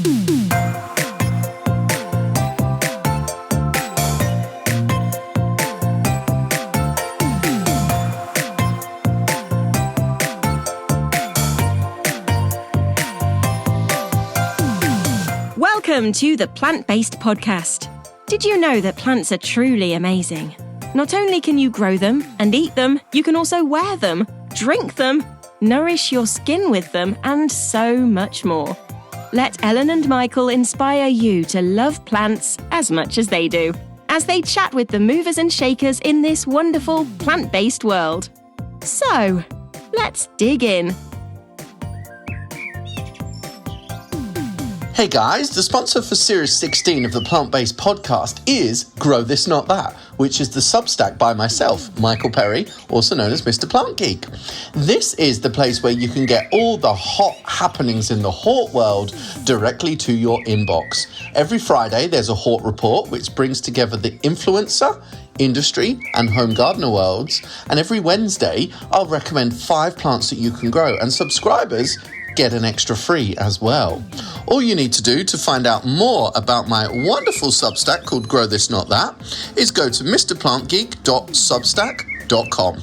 Welcome to the Plant-Based Podcast. Did you know that plants are truly amazing? Not only can you grow them and eat them, you can also wear them, drink them, nourish your skin with them, and so much more. Let Ellen and Michael inspire you to love plants as much as they do, as they chat with the movers and shakers in this wonderful plant-based world. So, let's dig in. Hey guys, the sponsor for Series 16 of the Plant-Based Podcast is Grow This Not That, which is the Substack by myself, Michael Perry, also known as Mr. Plant Geek. This is the place where you can get all the hot happenings in the hort world directly to your inbox. Every Friday there's a hort report which brings together the influencer, industry and home gardener worlds, and every Wednesday I'll recommend 5 plants that you can grow, and subscribers get an extra free as well. All you need to do to find out more about my wonderful Substack called Grow This Not That is go to mrplantgeek.substack.com.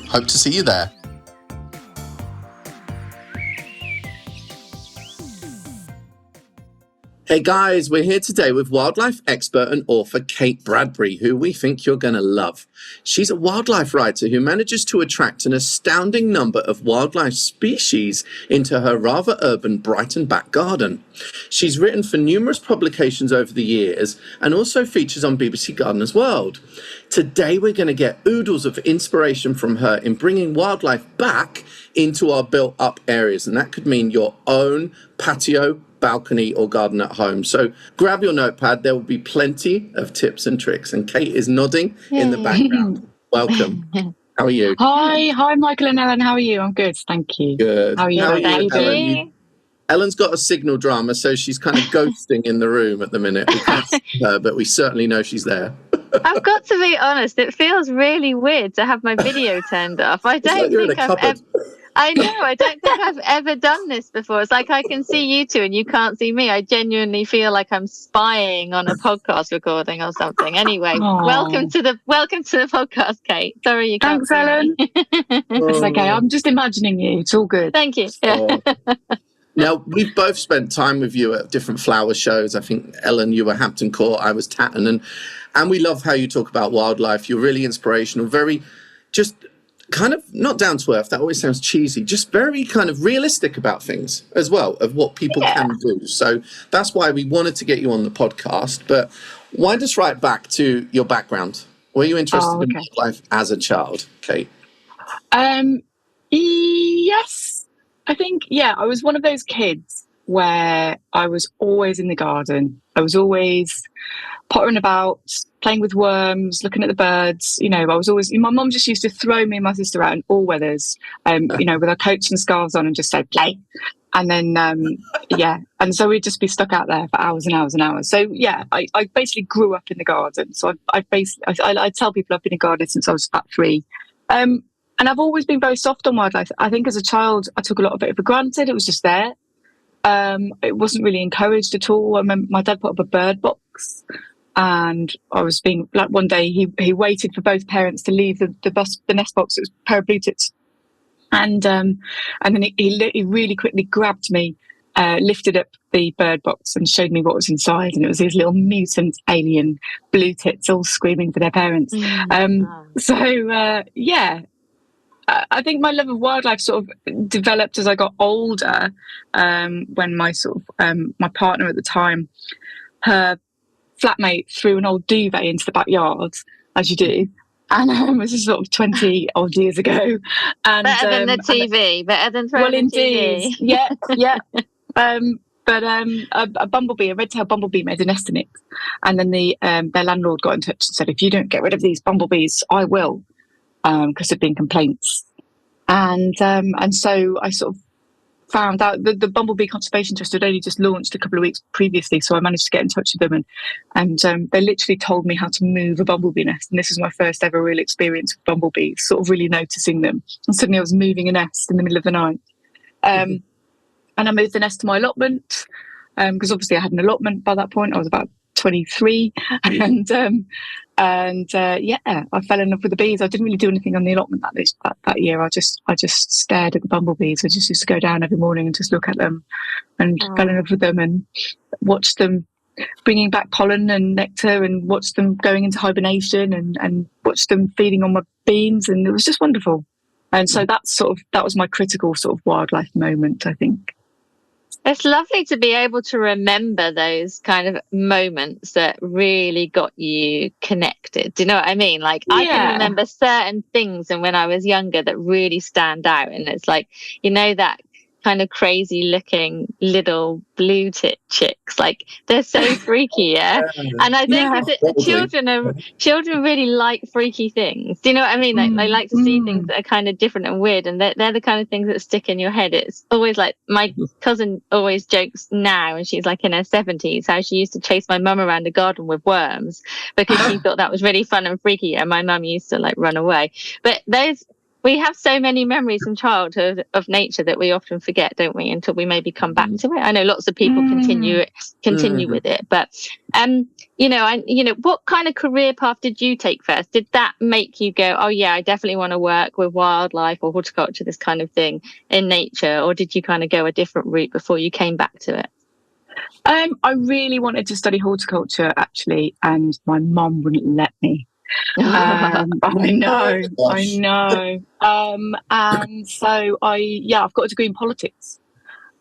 Hope to see you there. Hey guys, we're here today with wildlife expert and author Kate Bradbury, who we think you're going to love. She's a wildlife writer who manages to attract an astounding number of wildlife species into her rather urban Brighton back garden. She's written for numerous publications over the years and also features on BBC Gardener's World. Today we're going to get oodles of inspiration from her in bringing wildlife back into our built-up areas, and that could mean your own patio, balcony or garden at home. So grab your notepad, there will be plenty of tips and tricks. And Kate is nodding in the background. Welcome. How are you? Hi Michael and Ellen, how are you? I'm good, thank you. Good. How are you? Thank you. Ellen's got a signal drama, so she's kind of ghosting in the room at the minute. We can't see her, but we certainly know she's there. I've got to be honest, it feels really weird to have my video turned off. I don't think I don't think I've ever done this before. It's like I can see you two and you can't see me. I genuinely feel like I'm spying on a podcast recording or something. Anyway, welcome to the podcast, Kate. Sorry you can't. Thanks, Ellen. It's okay. I'm just imagining you. It's all good. Thank you. Now, we've both spent time with you at different flower shows. I think, Ellen, you were Hampton Court, I was Tatton. And we love how you talk about wildlife. You're really inspirational, very just kind of not down to earth. That always sounds cheesy. Just very kind of realistic about things as well, of what people can do. So that's why we wanted to get you on the podcast. But wind us right back to your background. Were you interested in wildlife as a child, Kate? Yes. I think, I was one of those kids where I was always in the garden. I was always pottering about, playing with worms, looking at the birds. I was always, my mum just used to throw me and my sister out in all weathers, with our coats and scarves on and just say, play. And then, and so we'd just be stuck out there for hours and hours and hours. So, I basically grew up in the garden. So I tell people I've been in gardening since I was about 3. And I've always been very soft on wildlife. I think as a child, I took a lot of it for granted. It was just there. It wasn't really encouraged at all. I remember my dad put up a bird box, and I was being like, one day he waited for both parents to leave the nest box. It was a pair of blue tits, and then he really quickly grabbed me, lifted up the bird box and showed me what was inside, and it was these little mutant alien blue tits all screaming for their parents. I think my love of wildlife sort of developed as I got older, when my my partner at the time, her flatmate threw an old duvet into the backyard, as you do. And this is sort of 20 odd years ago. And, better than the TV, better than throwing the TV. Yeah. But a bumblebee, a red-tailed bumblebee, made a nest in it. And then their landlord got in touch and said, if you don't get rid of these bumblebees, I will. Because there'd been complaints, and so I sort of found out that the Bumblebee Conservation Trust had only just launched a couple of weeks previously, so I managed to get in touch with them, and they literally told me how to move a bumblebee nest, and this was my first ever real experience with bumblebees, sort of really noticing them, and suddenly I was moving a nest in the middle of the night, and I moved the nest to my allotment. because obviously I had an allotment by that point. I was about 23, and yeah, I fell in love with the bees. I didn't really do anything on the allotment that year. I just stared at the bumblebees. I just used to go down every morning and just look at them, and fell in love with them, and watched them bringing back pollen and nectar, and watched them going into hibernation, and watched them feeding on my beans, and it was just wonderful. And so that was my critical sort of wildlife moment, I think. It's lovely to be able to remember those kind of moments that really got you connected. Do you know what I mean? Like, I can remember certain things and when I was younger that really stand out. And it's like, that kind of crazy looking little blue tit chicks, like they're so freaky. And I think that children really like freaky things. Do you know what I mean? Like, they like to see things that are kind of different and weird, and they're the kind of things that stick in your head. It's always like, my cousin always jokes now, and she's like in her 70s, how she used to chase my mum around the garden with worms because she thought that was really fun and freaky, and my mum used to like run away. But we have so many memories from childhood of nature that we often forget, don't we, until we maybe come back to it. I know lots of people continue with it, but what kind of career path did you take first? Did that make you go, oh yeah, I definitely want to work with wildlife or horticulture, this kind of thing in nature, or did you kind of go a different route before you came back to it? I really wanted to study horticulture, actually, and my mum wouldn't let me. I know. And so I've got a degree in politics,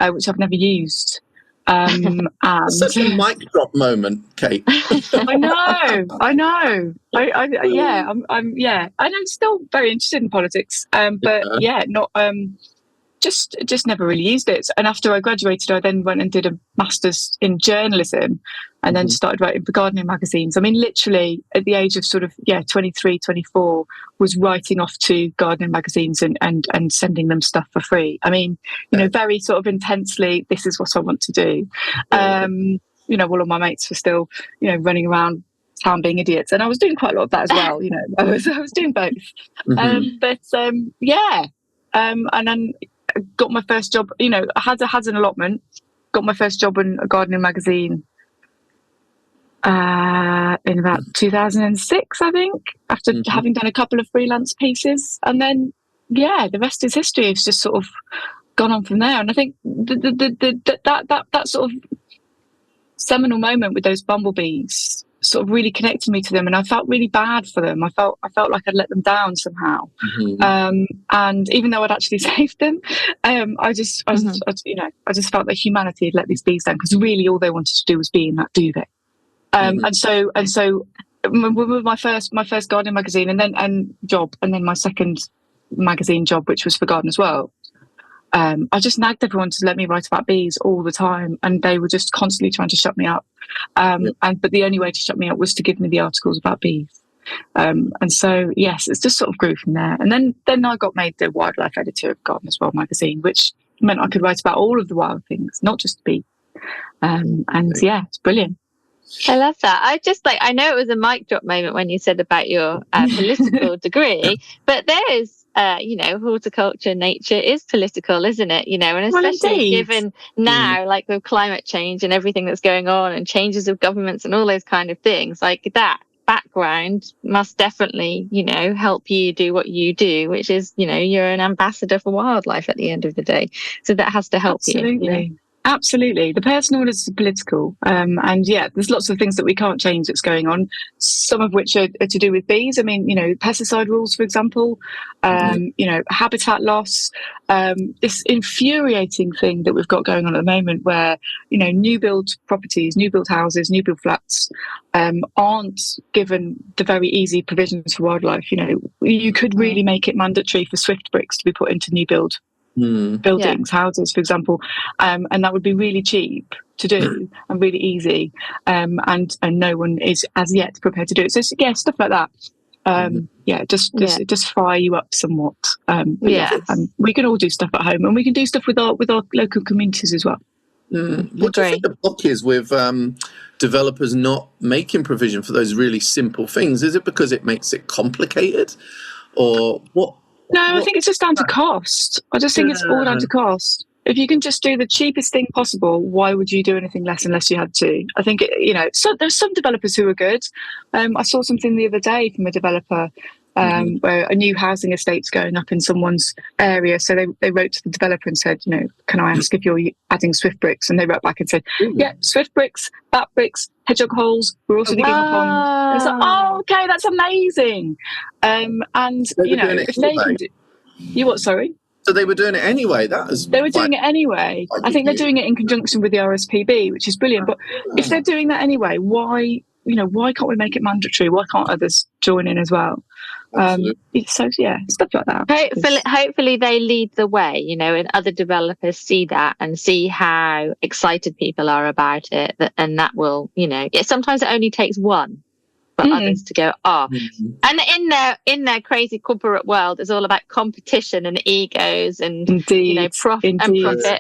which I've never used. And such a mic drop moment, Kate. I know. I'm still very interested in politics, but not. Just never really used it. And after I graduated, I then went and did a master's in journalism, and then started writing for gardening magazines. I mean, literally at the age of 23, 24, was writing off to gardening magazines and sending them stuff for free. I mean, very sort of intensely, this is what I want to do. All of my mates were still, running around town being idiots, and I was doing quite a lot of that as well. I was doing both. And then got my first job, I had an allotment, got my first job in a gardening magazine in about 2006, I think, after having done a couple of freelance pieces. And then, the rest is history. It's just sort of gone on from there. And I think that sort of seminal moment with those bumblebees sort of really connected me to them, and I felt really bad for them. I felt like I'd let them down somehow. And even though I'd actually saved them, I just felt that humanity had let these bees down, because really all they wanted to do was be in that duvet. And so with my first gardening magazine and then my second magazine job, which was for garden as well, I just nagged everyone to let me write about bees all the time, and they were just constantly trying to shut me up. But the only way to shut me up was to give me the articles about bees. And so, yes, it's just sort of grew from there. And then I got made the wildlife editor of Garden as Well magazine, which meant I could write about all of the wild things, not just the bee. It's brilliant. I love that. I know it was a mic drop moment when you said about your political degree, but there is, horticulture, nature is political, isn't it? And especially given now, like with climate change and everything that's going on and changes of governments and all those kind of things, like that background must definitely, help you do what you do, which is, you're an ambassador for wildlife at the end of the day. So that has to help you. Absolutely. The personal is political. There's lots of things that we can't change that's going on, some of which are to do with bees. I mean, pesticide rules, for example, habitat loss, this infuriating thing that we've got going on at the moment where, new build properties, new build houses, new build flats aren't given the very easy provisions for wildlife. You could really make it mandatory for swift bricks to be put into new build buildings, houses, for example, and that would be really cheap to do and really easy, and no one is as yet prepared to do it. So stuff like that. It just fire you up somewhat. And we can all do stuff at home, and we can do stuff with our local communities as well. What do you think the block is with developers not making provision for those really simple things? Is it because it makes it complicated, or what? No, I think it's just down to cost. I just think it's all down to cost. if you can just do the cheapest thing possible, why would you do anything less unless you had to? I think, so there's some developers who are good. I saw something the other day from a developer where a new housing estate's going up in someone's area. So they wrote to the developer and said, can I ask if you're adding Swift bricks? And they wrote back and said, yeah, Swift bricks, bat bricks, hedgehog holes. We're also digging up on. And it's like, oh, okay, that's amazing. And if they can do, you what? Sorry. So they were doing it anyway. They were doing it anyway. I think they're doing it in conjunction with the RSPB, which is brilliant. But if they're doing that anyway, why can't we make it mandatory? Why can't others join in as well? So stuff like that. Hopefully they lead the way, and other developers see that and see how excited people are about it, and that will, sometimes it only takes one for others to go, and in their crazy corporate world, it's all about competition and egos and profit,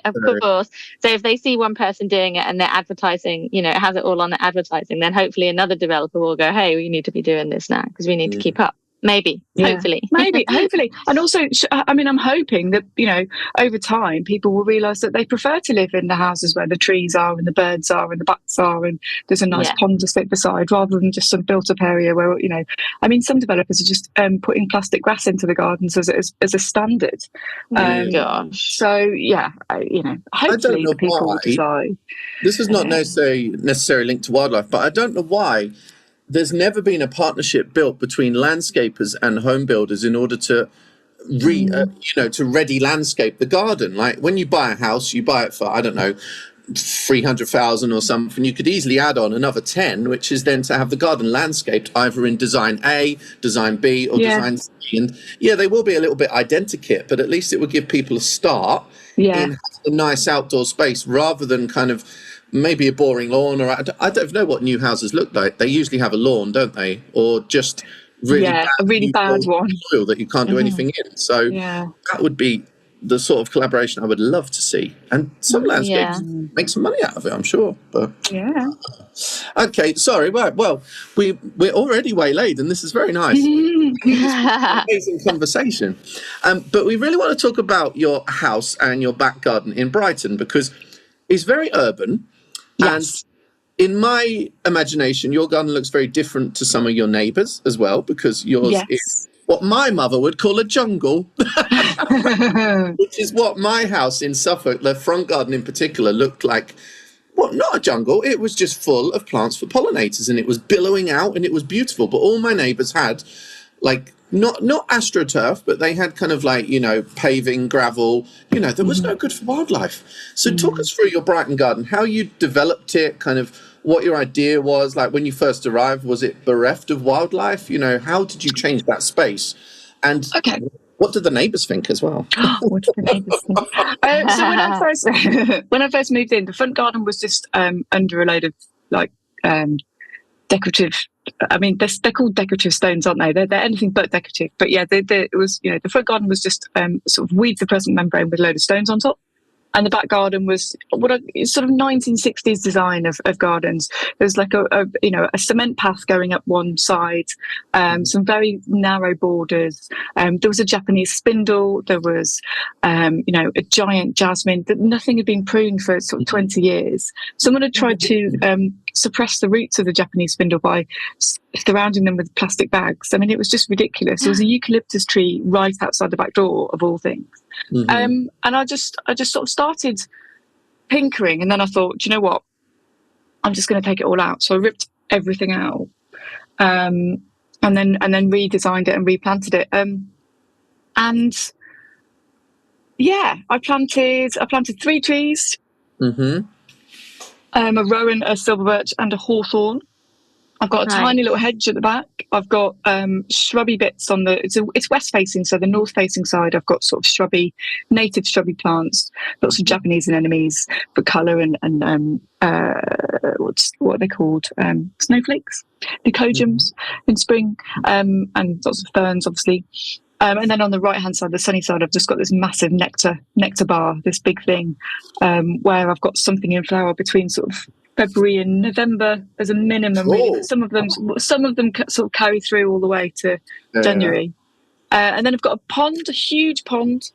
of course. So if they see one person doing it and they're advertising, it has it all on the advertising, then hopefully another developer will go, hey, we need to be doing this now because we need to keep up. Maybe, hopefully. And also, I'm hoping that, over time, people will realise that they prefer to live in the houses where the trees are and the birds are and the bats are and there's a nice pond to sit beside, rather than just some built-up area where, some developers are just putting plastic grass into the gardens as a standard. Gosh. So, hopefully people will decide. This is not necessarily linked to wildlife, but I don't know why there's never been a partnership built between landscapers and home builders in order to to ready landscape the garden. Like when you buy a house, you buy it for, I don't know, 300,000 or something. You could easily add on another 10, which is then to have the garden landscaped either in design A, design B, or design C. And they will be a little bit identikit, but at least it would give people a start in a nice outdoor space rather than kind of maybe a boring lawn, or I don't know what new houses look like. They usually have a lawn, don't they? Or just a really bad one that you can't do anything in. So that would be the sort of collaboration I would love to see. And some landscapes make some money out of it, I'm sure. But okay, sorry. Well, we're already way late, and this is very nice. Amazing conversation. But we really want to talk about your house and your back garden in Brighton, because it's very urban. Yes. And in my imagination, your garden looks very different to some of your neighbours as well, because yours is what my mother would call a jungle, which is what my house in Suffolk, the front garden in particular, looked like. Well, not a jungle. It was just full of plants for pollinators, and it was billowing out, and it was beautiful. But all my neighbours had, not astroturf, but they had kind of paving, gravel, that was no good for wildlife. So talk us through your Brighton garden, how you developed it, kind of what your idea was. Like when you first arrived, was it bereft of wildlife? How did you change that space? And what did the neighbours think as well? What did the neighbours think? So when I first moved in, the front garden was just under a load of decorative. They're called decorative stones, aren't they? They're anything but decorative. But it was, the front garden was just sort of weeds the present membrane with a load of stones on top. And the back garden was sort of 1960s design of gardens. There's like a cement path going up one side, some very narrow borders. There was a Japanese spindle. There was, a giant jasmine. Nothing had been pruned for sort of 20 years. Someone had tried to suppress the roots of the Japanese spindle by surrounding them with plastic bags. It was just ridiculous. There was a eucalyptus tree right outside the back door, of all things. And I just sort of started pinkering, and then I thought, do you know what? I'm just going to take it all out. So I ripped everything out, and then redesigned it and replanted it. I planted 3 trees, a rowan, a silver birch, and a hawthorn. I've got a tiny little hedge at the back. I've got shrubby bits on it's west facing, so the north facing side I've got sort of native shrubby plants, lots of Japanese anemones for colour, and what are they called? Snowflakes, Leucojums in spring, and lots of ferns, obviously. And then on the right hand side, the sunny side, I've just got this massive nectar bar, this big thing, where I've got something in flower between sort of February and November as a minimum. Really. Some of them sort of carry through all the way to January. And then I've got a huge pond,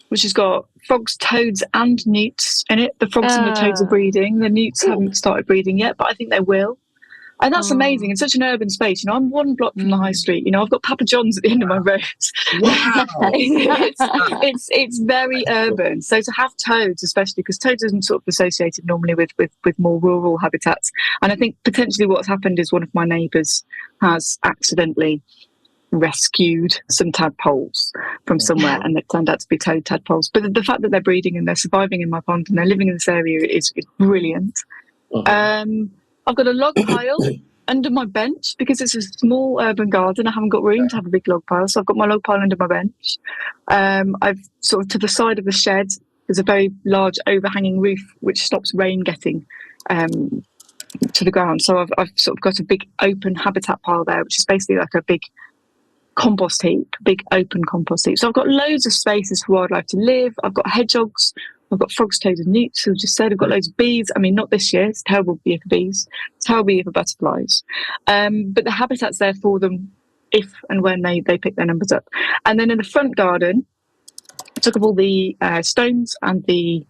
which has got frogs, toads, and newts in it. The frogs and the toads are breeding. The newts haven't started breeding yet, but I think they will. And that's amazing. It's such an urban space. You know, I'm 1 block from the high street. You know, I've got Papa John's at the end of my road. Wow. it's very urban. So to have toads, especially because toads isn't sort of associated normally with more rural habitats. And I think potentially what's happened is one of my neighbours has accidentally rescued some tadpoles from somewhere, and they've turned out to be toad tadpoles. But the fact that they're breeding and they're surviving in my pond and they're living in this area is brilliant. I've got a log pile under my bench because it's a small urban garden. I haven't got room to have a big log pile, so I've got my log pile under my bench. I've sort of to the side of the shed, there's a very large overhanging roof which stops rain getting to the ground. So I've sort of got a big open habitat pile there, which is basically like a big compost heap, big open compost heap. So I've got loads of spaces for wildlife to live. I've got hedgehogs, I've got frogs, toads and newts, who just said. I've got loads of bees. I mean, not this year. It's a terrible year for bees. It's a terrible year for butterflies. But the habitat's there for them if and when they pick their numbers up. And then in the front garden, I took up all the stones and the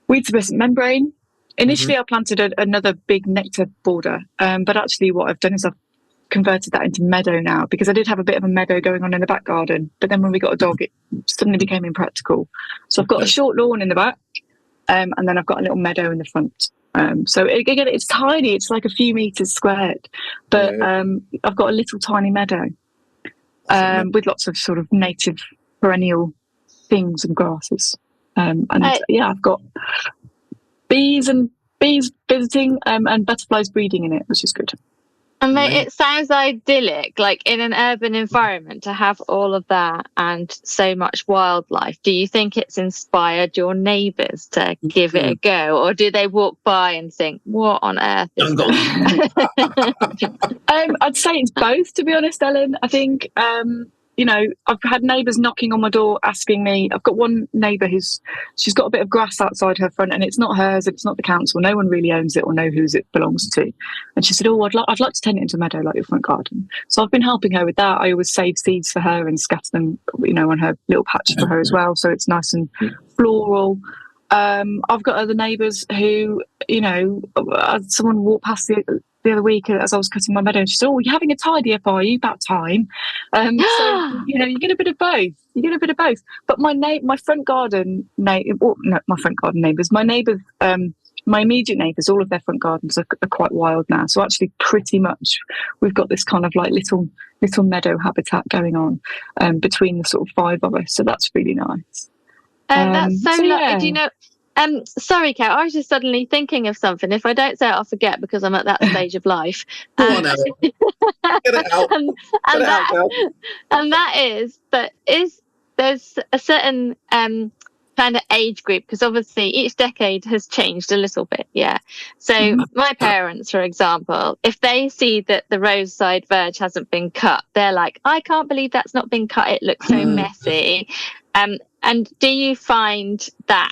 weed suppressant membrane. Initially, I planted another big nectar border. But actually what I've done is I've converted that into meadow now, because I did have a bit of a meadow going on in the back garden, but then when we got a dog it suddenly became impractical. So I've got a short lawn in the back, and then I've got a little meadow in the front. So again, it's tiny, it's like a few meters squared, but I've got a little tiny meadow with lots of sort of native perennial things and grasses, I've got bees visiting and butterflies breeding in it, which is good. I mean, it sounds idyllic, like in an urban environment, to have all of that and so much wildlife. Do you think it's inspired your neighbours to give it a go, or do they walk by and think, what on earth is that? I'd say it's both, to be honest, Ellen. I think I've had neighbours knocking on my door asking me. I've got one neighbour she's got a bit of grass outside her front, and it's not hers, it's not the council. No one really owns it or know whose it belongs to. And she said, I'd like to turn it into a meadow like your front garden. So I've been helping her with that. I always save seeds for her and scatter them, on her little patch for her as well, so it's nice and floral. I've got other neighbours who, someone walked past the other week as I was cutting my meadow, and she said, you're having a tidy up, are you? About time. So, you get a bit of both. But my front garden neighbours, my neighbours, my immediate neighbours, all of their front gardens are quite wild now. So actually pretty much we've got this kind of like little meadow habitat going on between the sort of 5 of us. So that's really nice. That's so lovely. Do you know, sorry, Kat, I was just suddenly thinking of something. If I don't say it, I'll forget, because I'm at that stage of life. Go on, Ellen. Get it out. There's a certain kind of age group, because obviously each decade has changed a little bit. So my parents, for example, if they see that the roadside verge hasn't been cut, they're like, I can't believe that's not been cut, it looks so messy. And do you find that,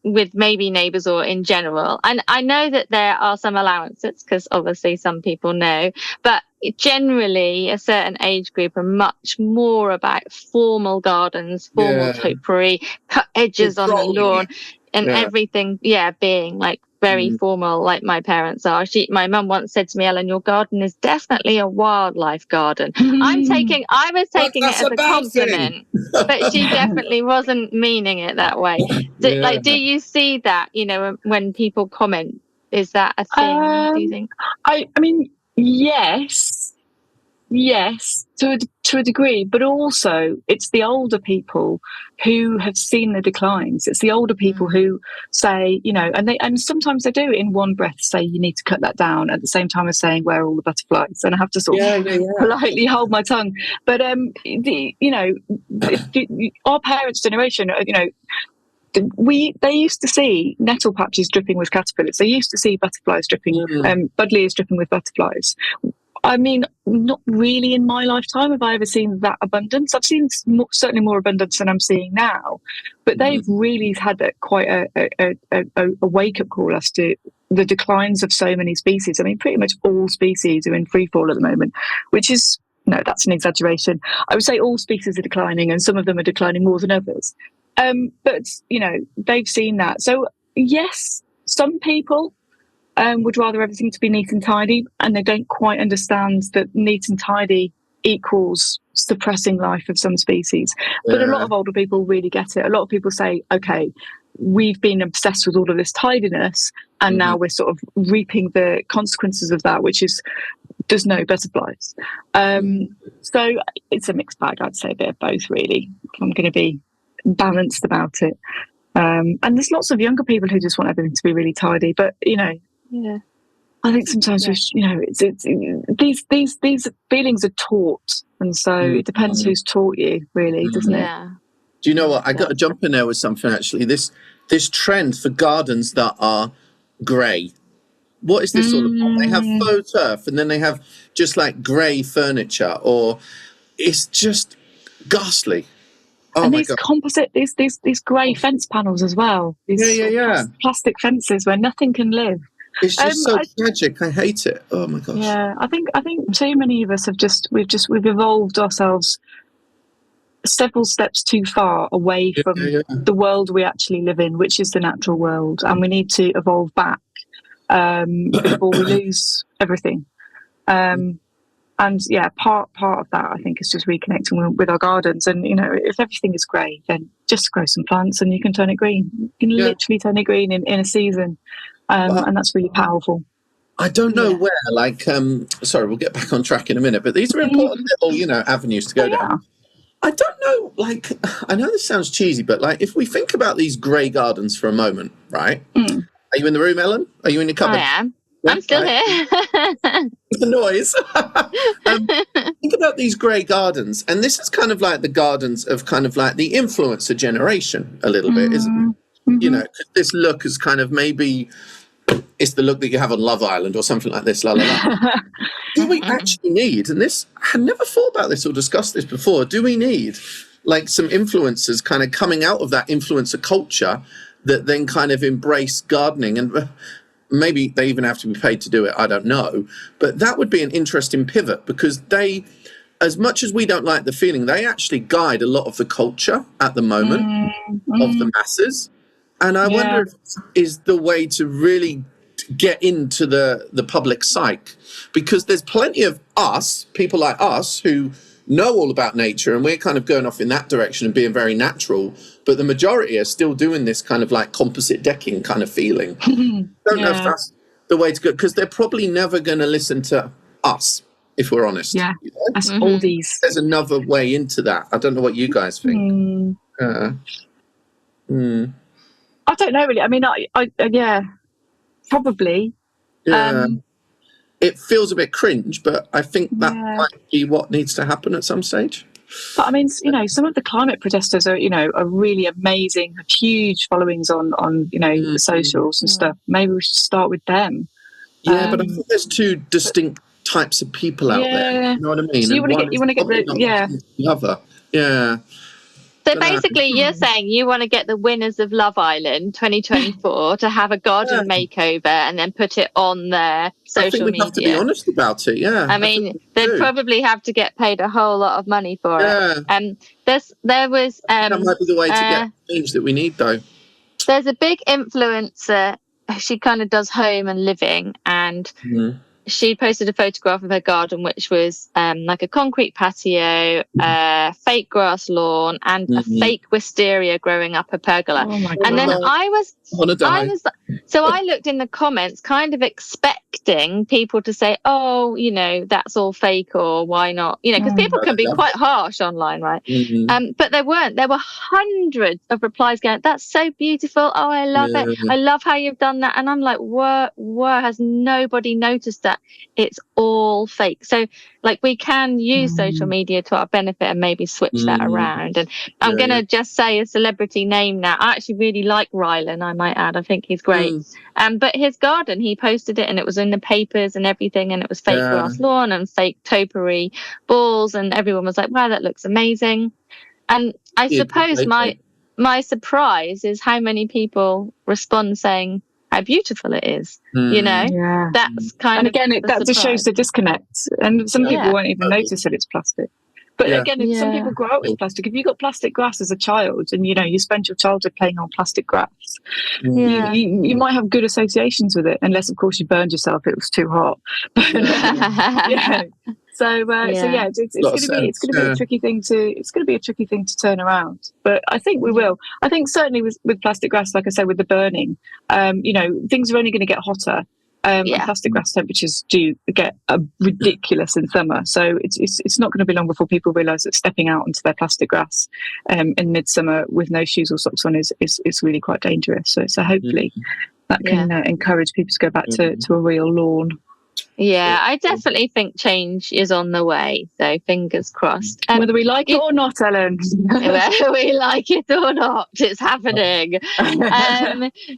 with maybe neighbours or in general, and I know that there are some allowances, because obviously some people know, but generally a certain age group are much more about formal gardens, formal topiary, cut edges on the lawn, and everything, being like very formal, like my parents are. My mum once said to me, Ellen, your garden is definitely a wildlife garden. I was taking it as a compliment, but she definitely wasn't meaning it that way. Do you see that, when people comment, is that a thing, do you think? I mean, yes, to a degree, but also it's the older people who have seen the declines. It's the older people who say, and sometimes they do in one breath say you need to cut that down at the same time as saying where are all the butterflies, and I have to sort of politely hold my tongue. But our parents' generation, they used to see nettle patches dripping with caterpillars. They used to see butterflies dripping, buddleias dripping with butterflies. I mean, not really in my lifetime have I ever seen that abundance. I've seen certainly more abundance than I'm seeing now, but they've really had quite a wake-up call as to the declines of so many species. I mean, pretty much all species are in free fall at the moment, which is, no, that's an exaggeration. I would say all species are declining, and some of them are declining more than others. But, you know, they've seen that. So, yes, some people would rather everything to be neat and tidy, and they don't quite understand that neat and tidy equals suppressing life of some species. But a lot of older people really get it. A lot of people say, okay, we've been obsessed with all of this tidiness, and now we're sort of reaping the consequences of that, which is there's no butterflies. So it's a mixed bag, I'd say, a bit of both, really. I'm going to be balanced about it. And there's lots of younger people who just want everything to be really tidy, but, you know, I think sometimes you know, these feelings are taught, and so it depends who's taught you, really, doesn't it? Yeah. Do you know what? I got to jump in there with something, actually. This trend for gardens that are grey. What is this all about? They have faux turf, and then they have just like grey furniture, or it's just ghastly. Oh, and my these God. composite, these grey fence panels as well. These plastic fences where nothing can live. It's just so tragic. I hate it. Oh my gosh. Yeah, I think too many of us have we've evolved ourselves several steps too far away from the world we actually live in, which is the natural world, and we need to evolve back before we lose everything. And yeah, part of that, I think, is just reconnecting with our gardens. And, you know, if everything is grey, then just grow some plants and you can turn it green. You can literally turn it green in a season. And that's really powerful. I don't know where, like, sorry, we'll get back on track in a minute, but these are important little, you know, avenues to go down. I don't know, like, I know this sounds cheesy, but, like, if we think about these grey gardens for a moment, right? Are you in the room, Ellen? Are you in your cupboard? I am. I'm still here. The noise. Think about these grey gardens, and this is kind of like the gardens of kind of like the influencer generation a little bit, isn't it? You know, this look is kind of maybe it's the look that you have on Love Island or something like this. La la la. Do we actually need? And this, I had never thought about this or discussed this before. Do we need like some influencers kind of coming out of that influencer culture that then kind of embrace gardening, and maybe they even have to be paid to do it, I don't know. But that would be an interesting pivot, because they, as much as we don't like the feeling, they actually guide a lot of the culture at the moment of the masses. And I wonder if is the way to really get into the public psyche, because there's plenty of us, people like us, who know all about nature, and we're kind of going off in that direction and being very natural, but the majority are still doing this kind of like composite decking kind of feeling. Don't know if that's the way to go, because they're probably never going to listen to us, if we're honest. Yeah, you know? That's all these. There's another way into that. I don't know what you guys think. I don't know, really. I mean, I probably. Yeah. It feels a bit cringe, but I think that might be what needs to happen at some stage. But I mean, you know, some of the climate protesters are really amazing, have huge followings on you know, the socials and stuff. Maybe we should start with them. Yeah, but I think there's two distinct types of people out there. You know what I mean? So you want to get the other. Yeah. So basically, you're saying you want to get the winners of Love Island 2024 to have a garden makeover and then put it on their social media. I think we have to be honest about it. Yeah. I mean, they'd probably have to get paid a whole lot of money for it. There was that might be the way to get change that we need, though. There's a big influencer. She kind of does home and living, and she posted a photograph of her garden, which was like a concrete patio, fake grass lawn, and a fake wisteria growing up a pergola. Oh my God. And then I looked in the comments, kind of expecting people to say, "Oh, you know, that's all fake," or "Why not?" You know, because people can be quite harsh online, right? But there weren't. There were hundreds of replies going, "That's so beautiful. Oh, I love it. I love how you've done that." And I'm like, "What? Has nobody noticed that? It's all fake." So like, we can use social media to our benefit and maybe switch that around. And I'm going to just say a celebrity name now. I actually really like Rylan, I might add. I think he's great. But his garden, he posted it and it was in the papers and everything, and it was fake grass lawn and fake topiary balls, and everyone was like, "Wow, that looks amazing." And I suppose my surprise is how many people respond saying how beautiful it is. You know, that's kind of. And again, that just shows the disconnect. And some people won't even notice that it's plastic. But again, if some people grow up with plastic. If you got plastic grass as a child and, you spend your childhood playing on plastic grass, you might have good associations with it, unless, of course, you burned yourself. It was too hot. So it's going to be a tricky thing to turn around. But I think we will. I think certainly with plastic grass, like I say, with the burning, things are only going to get hotter. And plastic grass temperatures do get ridiculous in summer, so it's not going to be long before people realise that stepping out onto their plastic grass in midsummer with no shoes or socks on is really quite dangerous. So hopefully that can encourage people to go back to a real lawn. Yeah, I definitely think change is on the way, so fingers crossed. Whether we like it or not, Ellen. Whether we like it or not, it's happening.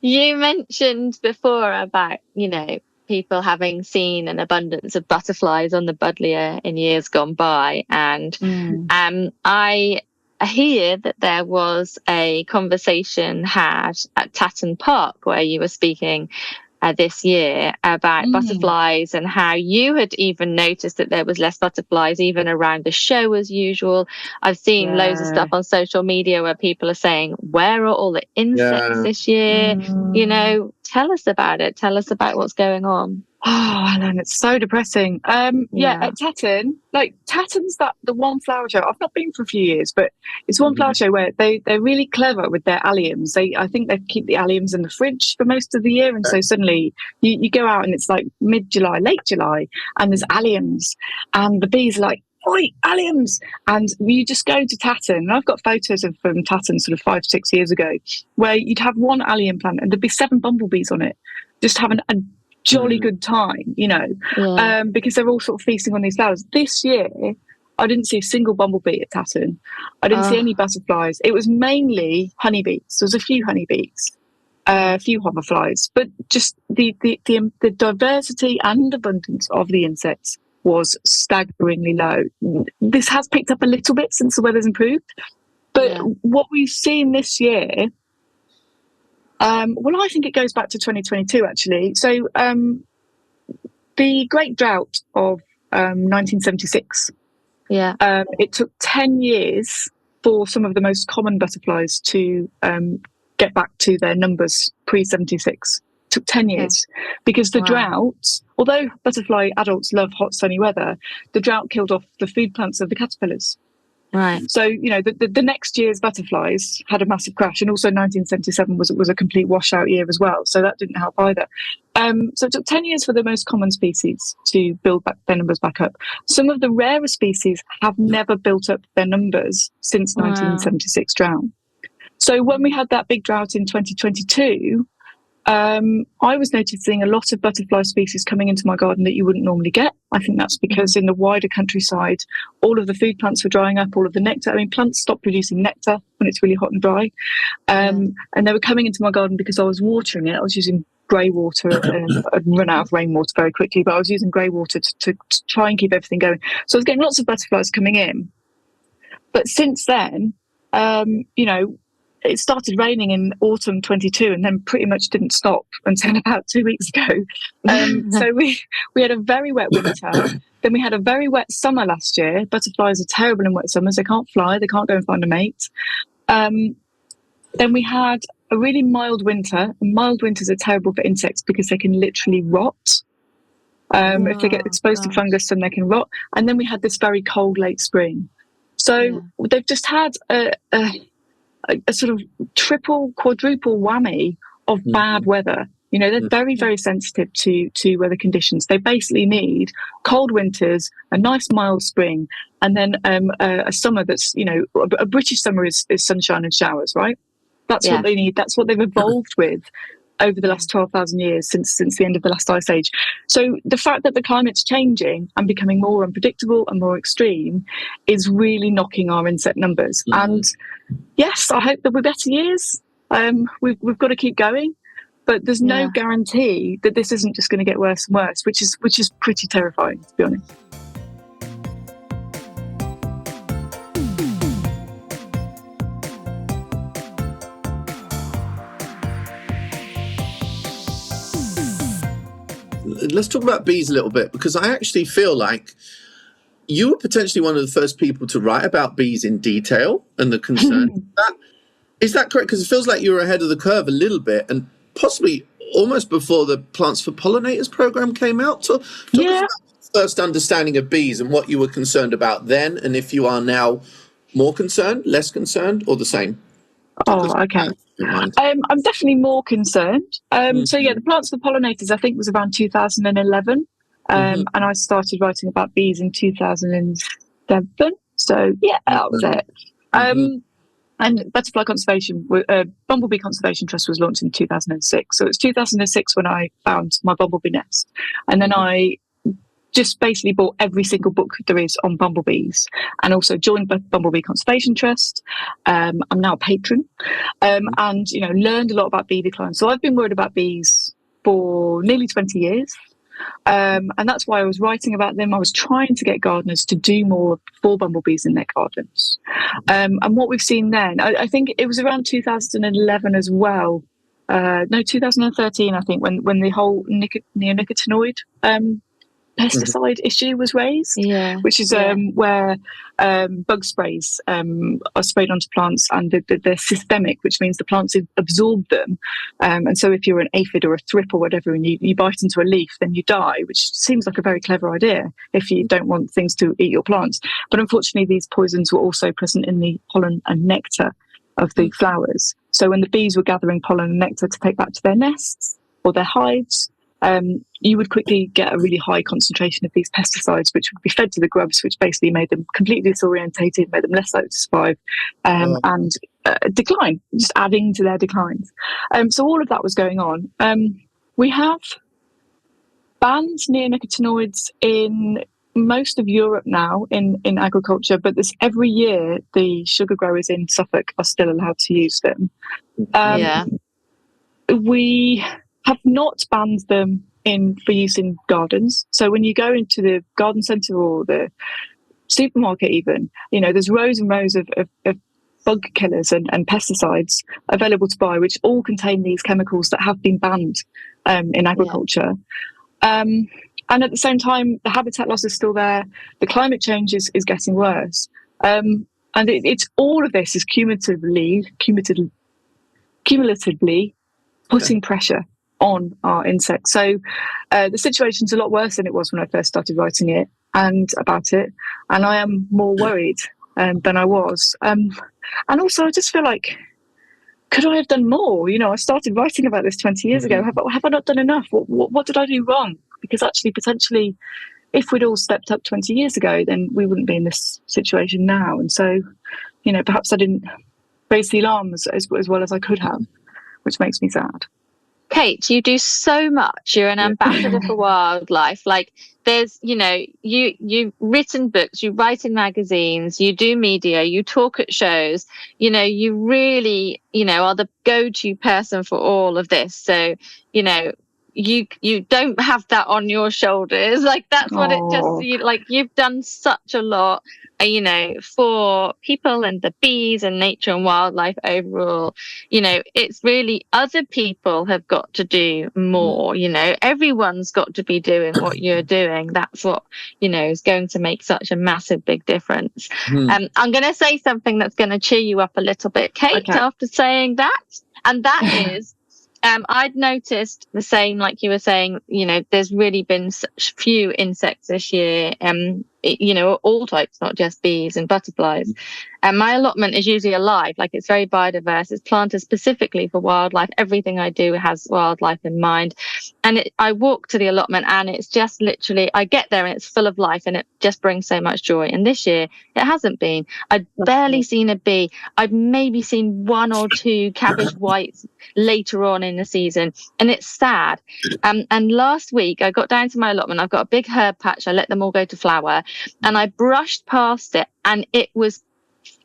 You mentioned before about, people having seen an abundance of butterflies on the Buddleia in years gone by. And I hear that there was a conversation had at Tatton Park where you were speaking this year about butterflies, and how you had even noticed that there was less butterflies even around the show as usual. I've seen loads of stuff on social media where people are saying, where are all the insects this year? Tell us about it. Tell us about what's going on. Oh, Alan, it's so depressing. At Tatton, Tatton's the one flower show. I've not been for a few years, but it's one flower show where they're really clever with their alliums. I think they keep the alliums in the fridge for most of the year, and so suddenly you go out and it's like mid-July, late July, and there's alliums, and the bees are like, oi, alliums! And you just go to Tatton, and I've got photos from Tatton sort of 5-6 years ago, where you'd have one allium plant and there'd be 7 bumblebees on it, just having a jolly good time, because they're all sort of feasting on these flowers. This year, I didn't see a single bumblebee at Tatton. I didn't see any butterflies. It was mainly honeybees. There was a few honeybees, a few hoverflies, but just the diversity and abundance of the insects was staggeringly low. This has picked up a little bit since the weather's improved, but what we've seen this year, I think it goes back to 2022, actually. So the Great Drought of 1976, it took 10 years for some of the most common butterflies to get back to their numbers pre-76. Took 10 years because the drought, although butterfly adults love hot, sunny weather, the drought killed off the food plants of the caterpillars. Right. So, the next year's butterflies had a massive crash, and also 1977 was a complete washout year as well. So that didn't help either. So it took 10 years for the most common species to build back their numbers back up. Some of the rarer species have never built up their numbers since 1976 drought. So when we had that big drought in 2022, I was noticing a lot of butterfly species coming into my garden that you wouldn't normally get. I think that's because in the wider countryside, all of the food plants were drying up, all of the nectar. I mean, plants stop producing nectar when it's really hot and dry. And they were coming into my garden because I was watering it. I was using grey water. I'd run out of rainwater very quickly, but I was using grey water to try and keep everything going. So I was getting lots of butterflies coming in. But since then, it started raining in autumn 22 and then pretty much didn't stop until about 2 weeks ago. So we had a very wet winter. Then we had a very wet summer last year. Butterflies are terrible in wet summers. They can't fly. They can't go and find a mate. Then we had a really mild winter. Mild winters are terrible for insects because they can literally rot. If they get exposed to fungus, then they can rot. And then we had this very cold late spring. So they've just had a sort of triple, quadruple whammy of bad weather. They're very, very sensitive to weather conditions. They basically need cold winters, a nice mild spring, and then a summer that's, a British summer is sunshine and showers, right? That's what they need. That's what they've evolved with over the last 12,000 years since the end of the last ice age. So the fact that the climate's changing and becoming more unpredictable and more extreme is really knocking our insect numbers. And yes, I hope there'll be better years. We've got to keep going, but there's no guarantee that this isn't just going to get worse and worse, which is pretty terrifying, to be honest. Let's talk about bees a little bit, because I actually feel like, you were potentially one of the first people to write about bees in detail and the concern. Is that correct? Because it feels like you were ahead of the curve a little bit, and possibly almost before the Plants for Pollinators program came out. Talk us about the first understanding of bees and what you were concerned about then, and if you are now more concerned, less concerned, or the same. Okay. I'm definitely more concerned. So yeah, the Plants for Pollinators, I think, was around 2011. And I started writing about bees in 2007. So yeah, that was it. And Butterfly Conservation, Bumblebee Conservation Trust was launched in 2006. So it's 2006 when I found my bumblebee nest. And then I just basically bought every single book there is on bumblebees, and also joined Bumblebee Conservation Trust. I'm now a patron, and learned a lot about bee decline. So I've been worried about bees for nearly 20 years. And that's why I was writing about them. I was trying to get gardeners to do more for bumblebees in their gardens. And what we've seen then, I think it was around 2011 as well. 2013, I think, when the whole neonicotinoid pesticide issue was raised, which is where bug sprays are sprayed onto plants, and they're systemic, which means the plants absorb them. And so if you're an aphid or a thrip or whatever, and you bite into a leaf, then you die, which seems like a very clever idea if you don't want things to eat your plants. But unfortunately, these poisons were also present in the pollen and nectar of the flowers. So when the bees were gathering pollen and nectar to take back to their nests or their hives, you would quickly get a really high concentration of these pesticides, which would be fed to the grubs, which basically made them completely disorientated, made them less likely to survive, and decline, just adding to their declines. So all of that was going on. We have banned neonicotinoids in most of Europe now in agriculture, but every year the sugar growers in Suffolk are still allowed to use them. We have not banned them for use in gardens. So when you go into the garden centre or the supermarket even, there's rows and rows of bug killers and pesticides available to buy, which all contain these chemicals that have been banned in agriculture. And at the same time, the habitat loss is still there. The climate change is getting worse. And it's all of this is cumulatively putting pressure on our insects. So the situation's a lot worse than it was when I first started writing it and about it. And I am more worried than I was. And also, I just feel like, could I have done more? I started writing about this 20 years ago. Have I not done enough? What did I do wrong? Because actually, potentially, if we'd all stepped up 20 years ago, then we wouldn't be in this situation now. And so, perhaps I didn't raise the alarm as well as I could have, which makes me sad. Kate, you do so much. You're an ambassador for wildlife. Like, there's, you've written books, you write in magazines, you do media, you talk at shows, you really, are the go-to person for all of this. So, you don't have that on your shoulders. Like, that's what it just, you've done such a lot, for people and the bees and nature and wildlife overall. It's really, other people have got to do more. Everyone's got to be doing what you're doing. That's what, is going to make such a massive big difference. I'm going to say something that's going to cheer you up a little bit, Kate, after saying that. And that is, I'd noticed the same, like you were saying, there's really been such few insects this year, all types, not just bees and butterflies. And my allotment is usually alive, like it's very biodiverse. It's planted specifically for wildlife. Everything I do has wildlife in mind. And I walk to the allotment and it's just literally, I get there and it's full of life and it just brings so much joy. And this year it hasn't been. I'd barely seen a bee. I've maybe seen one or two cabbage whites later on in the season, and it's sad. And last week I got down to my allotment. I've got a big herb patch. I let them all go to flower, and I brushed past it and it was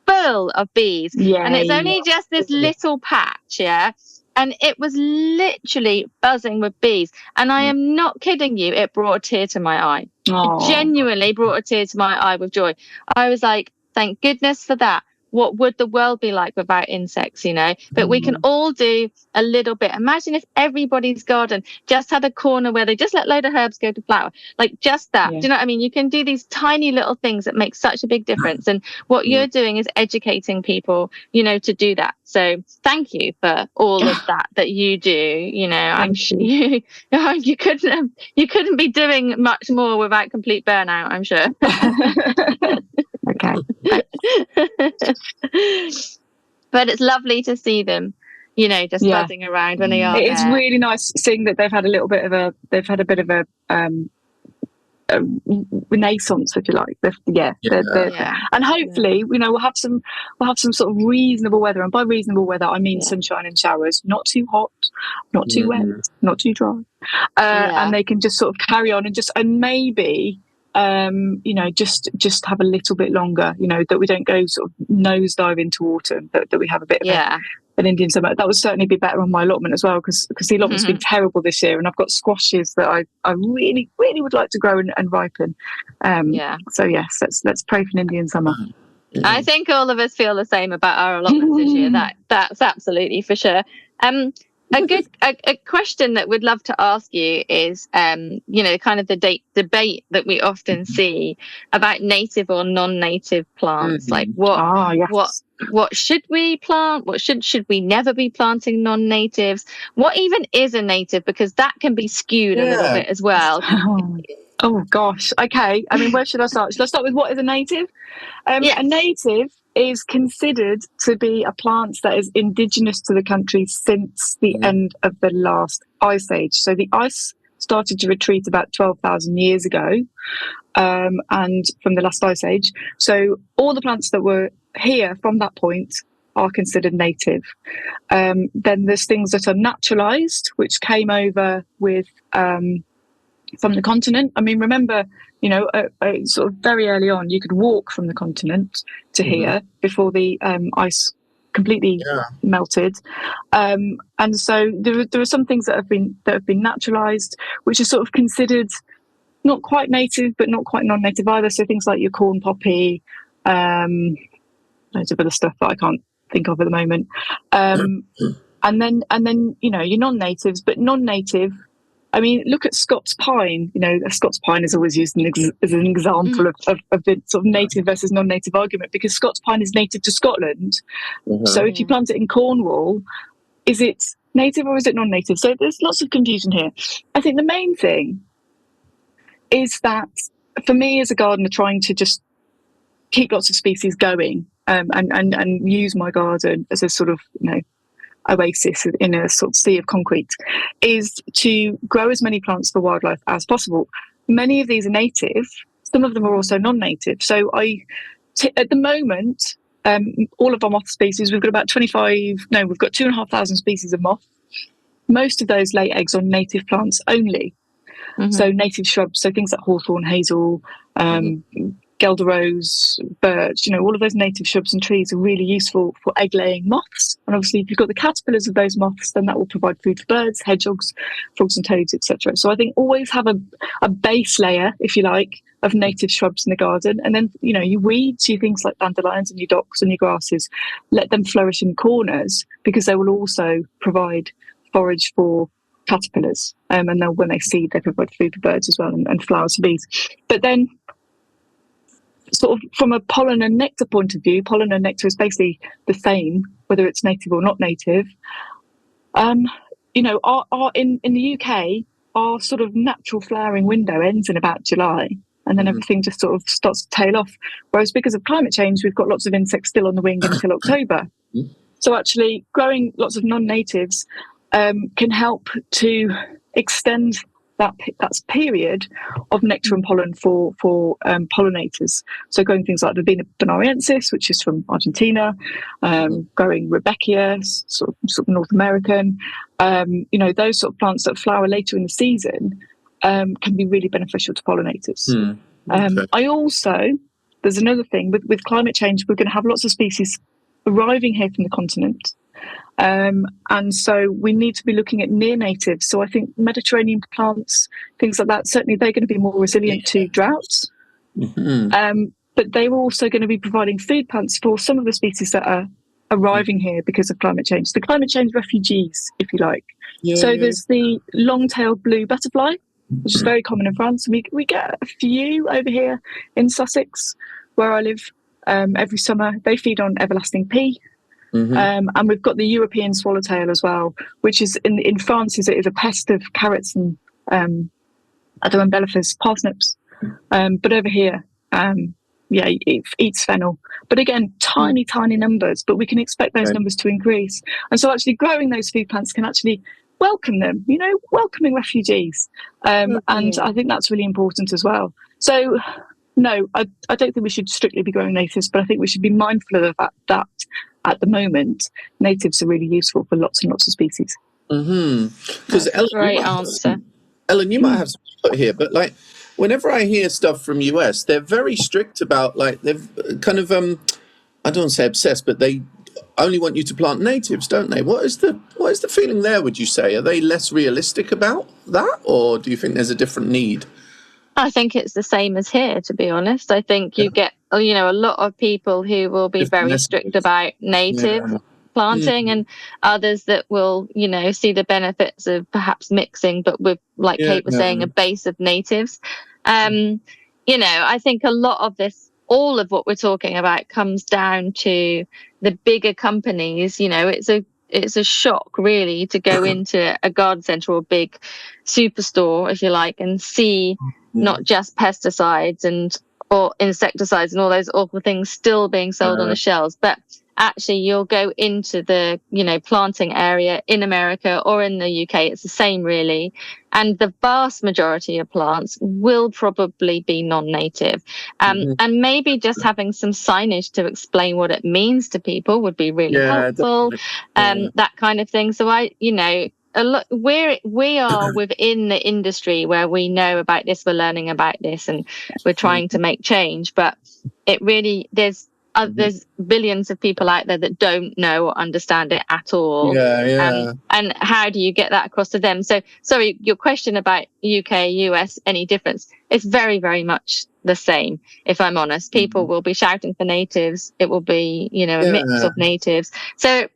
full of bees. And it's only just this little patch, and it was literally buzzing with bees. And I am not kidding you, it brought a tear to my eye. It genuinely brought a tear to my eye with joy. I was like, thank goodness for that. what would the world be like without insects, you know? But we can all do a little bit. Imagine if everybody's garden just had a corner where they just let a load of herbs go to flower, like just that. Do you know what I mean? You can do these tiny little things that make such a big difference. And what you're doing is educating people, you know, to do that. So thank you for all of that you do. You know, I'm sure you couldn't be doing much more without complete burnout, I'm sure. Okay. But it's lovely to see them, you know, just buzzing around when they are. It is really nice seeing that they've had a bit of a renaissance, if you like. And hopefully, you know, we'll have some sort of reasonable weather, and by reasonable weather I mean sunshine and showers, not too hot, not too wet, not too dry, and they can just sort of carry on and maybe you know, just have a little bit longer, you know, that we don't go sort of nosedive into autumn, that we have a bit of an Indian summer. That would certainly be better on my allotment as well, because the allotment's been terrible this year, and I've got squashes that I really would like to grow and ripen. So yes, let's pray for an Indian summer. I think all of us feel the same about our allotments this year. That's absolutely for sure. A question that we'd love to ask you is, you know, kind of the debate that we often see about native or non-native plants. Like what should we plant? What should we never be planting non-natives? What even is a native? Because that can be skewed a little bit as well. Oh gosh. Okay. I mean, where should I start? Should I start with what is a native? A native is considered to be a plant that is indigenous to the country since the end of the last ice age. So the ice started to retreat about 12,000 years ago, and from the last ice age. So all the plants that were here from that point are considered native. Then there's things that are naturalized, which came over with from the continent. I mean, remember, you know, sort of very early on, you could walk from the continent to here before the ice completely melted. And so there are some things that have been naturalized, which are sort of considered not quite native, but not quite non-native either. So things like your corn poppy, loads of other stuff that I can't think of at the moment. And then you know, your non-natives, but non-native. I mean, look at Scots pine. You know, Scots pine is always used as an example of the sort of native versus non-native argument, because Scots pine is native to Scotland. So if you plant it in Cornwall, is it native or is it non-native? So there's lots of confusion here. I think the main thing is that for me as a gardener, trying to just keep lots of species going and use my garden as a sort of, you know, oasis in a sort of sea of concrete, is to grow as many plants for wildlife as possible. Many of these are native, some of them are also non-native. So at the moment, all of our moth species, we've got 2,500 species of moth. Most of those lay eggs on native plants only. So native shrubs, so things like hawthorn, hazel, Gelder rose, birch, you know, all of those native shrubs and trees are really useful for egg-laying moths. And obviously, if you've got the caterpillars of those moths, then that will provide food for birds, hedgehogs, frogs and toads, etc. So I think always have a base layer, if you like, of native shrubs in the garden. And then, you know, your weeds, your things like dandelions and your docks and your grasses, let them flourish in corners, because they will also provide forage for caterpillars. And then when they seed, they provide food for birds as well, and flowers for bees. But then, sort of from a pollen and nectar point of view, pollen and nectar is basically the same, whether it's native or not native. You know, in the UK, our sort of natural flowering window ends in about July, and then everything just sort of starts to tail off. Whereas because of climate change, we've got lots of insects still on the wing until October. So actually, growing lots of non-natives can help to extend that period of nectar and pollen for pollinators. So growing things like Verbena bonariensis, which is from Argentina, growing Rudbeckia, sort of North American, you know, those sort of plants that flower later in the season can be really beneficial to pollinators. I also, there's another thing with climate change, we're going to have lots of species arriving here from the continent. And so we need to be looking at near natives. So I think Mediterranean plants, things like that, certainly they're going to be more resilient to droughts. but they're also going to be providing food plants for some of the species that are arriving here because of climate change. The climate change refugees, if you like. There's the long-tailed blue butterfly, which is very common in France. We get a few over here in Sussex, where I live, every summer. They feed on everlasting pea. And we've got the European swallowtail as well, which is in France is a pest of carrots and other umbellifers, parsnips. But over here, it eats fennel. But again, tiny numbers, but we can expect those numbers to increase. And so actually growing those food plants can actually welcome them, welcoming refugees. And I think that's really important as well. So no, I don't think we should strictly be growing natives, but I think we should be mindful of the fact that at the moment, natives are really useful for lots and lots of species. Because great answer. Ellen, you might have some input here, but like whenever I hear stuff from US, they're very strict about like they've kind of I don't want to say obsessed, but they only want you to plant natives, don't they? What is the feeling there? Would you say are they less realistic about that, or do you think there's a different need? I think it's the same as here, to be honest. I think you get, a lot of people who will be very strict about native planting and others that will, see the benefits of perhaps mixing, but with, like Kate was saying, a base of natives. I think a lot of this, all of what we're talking about comes down to the bigger companies. It's a shock really to go into a garden centre or a big superstore, if you like, and see not just pesticides or insecticides and all those awful things still being sold on the shelves, but actually you'll go into the planting area in America or in the UK, it's the same really, and the vast majority of plants will probably be non-native, and maybe just having some signage to explain what it means to people would be really helpful, that kind of thing. So we are within the industry where we know about this, we're learning about this, and we're trying to make change, but it really there's billions of people out there that don't know or understand it at all. And how do you get that across to them? So, sorry, your question about UK, US, any difference? It's very, very much the same, if I'm honest. People will be shouting for natives. It will be, a mix of natives. So,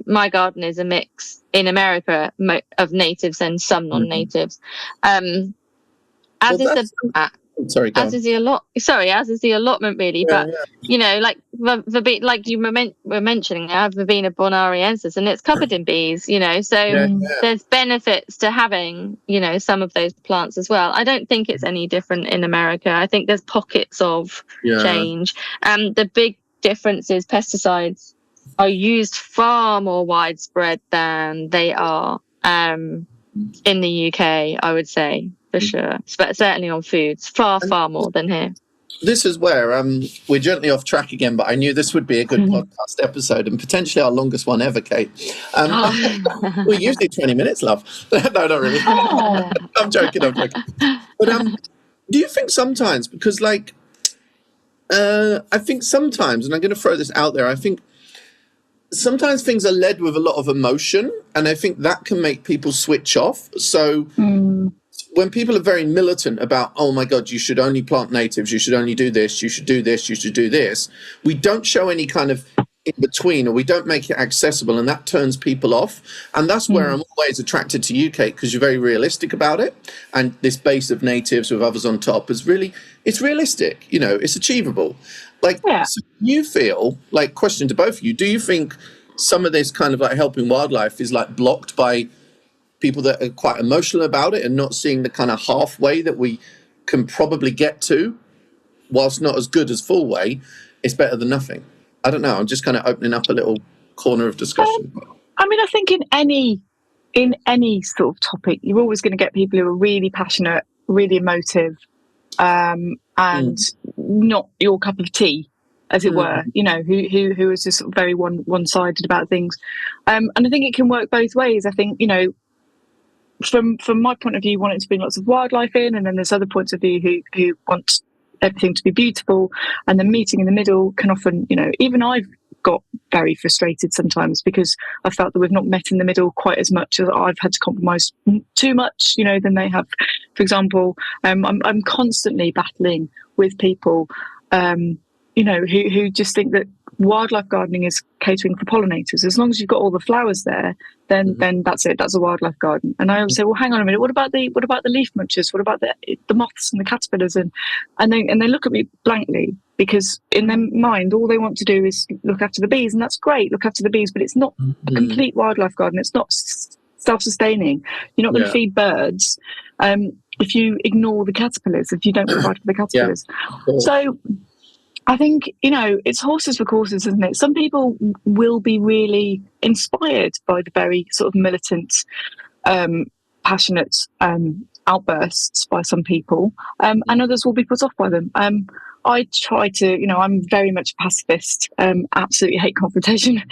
my garden is a mix in America of natives and some non-natives. As is the allotment really, but like you were mentioning, I have Verbena bonariensis and it's covered in bees, so there's benefits to having some of those plants as well. I don't think it's any different in America. I think there's pockets of change, and the big difference is pesticides are used far more widespread than they are in the UK, I would say. For sure, but certainly on foods, far more than here. This is where we're gently off track again, but I knew this would be a good podcast episode and potentially our longest one ever, Kate. We're usually 20 minutes, love. No, not really. I'm joking. But do you think sometimes, because I think sometimes, and I'm going to throw this out there, I think sometimes things are led with a lot of emotion, and I think that can make people switch off. So when people are very militant about, oh my God, you should only plant natives, you should only do this, you should do this, you should do this, we don't show any kind of in between, or we don't make it accessible, and that turns people off. And that's where I'm always attracted to you, Kate, because you're very realistic about it. And this base of natives with others on top is really, it's realistic, it's achievable. So you feel, question to both of you, do you think some of this kind of helping wildlife is blocked by people that are quite emotional about it and not seeing the kind of halfway that we can probably get to, whilst not as good as full way, it's better than nothing? I don't know. I'm just kind of opening up a little corner of discussion. I think in any sort of topic, you're always going to get people who are really passionate, really emotive, and not your cup of tea, as it were, who is just very one-sided about things. And I think it can work both ways. I think, from my point of view, wanting to bring lots of wildlife in, and then there's other points of view who want everything to be beautiful, and the meeting in the middle can often, even I've got very frustrated sometimes because I felt that we've not met in the middle quite as much, as I've had to compromise too much, than they have. For example, I'm constantly battling with people who just think that wildlife gardening is catering for pollinators. As long as you've got all the flowers there, then that's it. That's a wildlife garden. And I always say, well, hang on a minute. What about the leaf munchers? What about the moths and the caterpillars? And they look at me blankly, because in their mind, all they want to do is look after the bees, and that's great. Look after the bees, but it's not a complete wildlife garden. It's not self-sustaining. You're not going to feed birds if you ignore the caterpillars. If you don't provide for the caterpillars, so. I think, it's horses for courses, isn't it? Some people will be really inspired by the very sort of militant, passionate outbursts by some people, and others will be put off by them. I try to, I'm very much a pacifist, absolutely hate confrontation.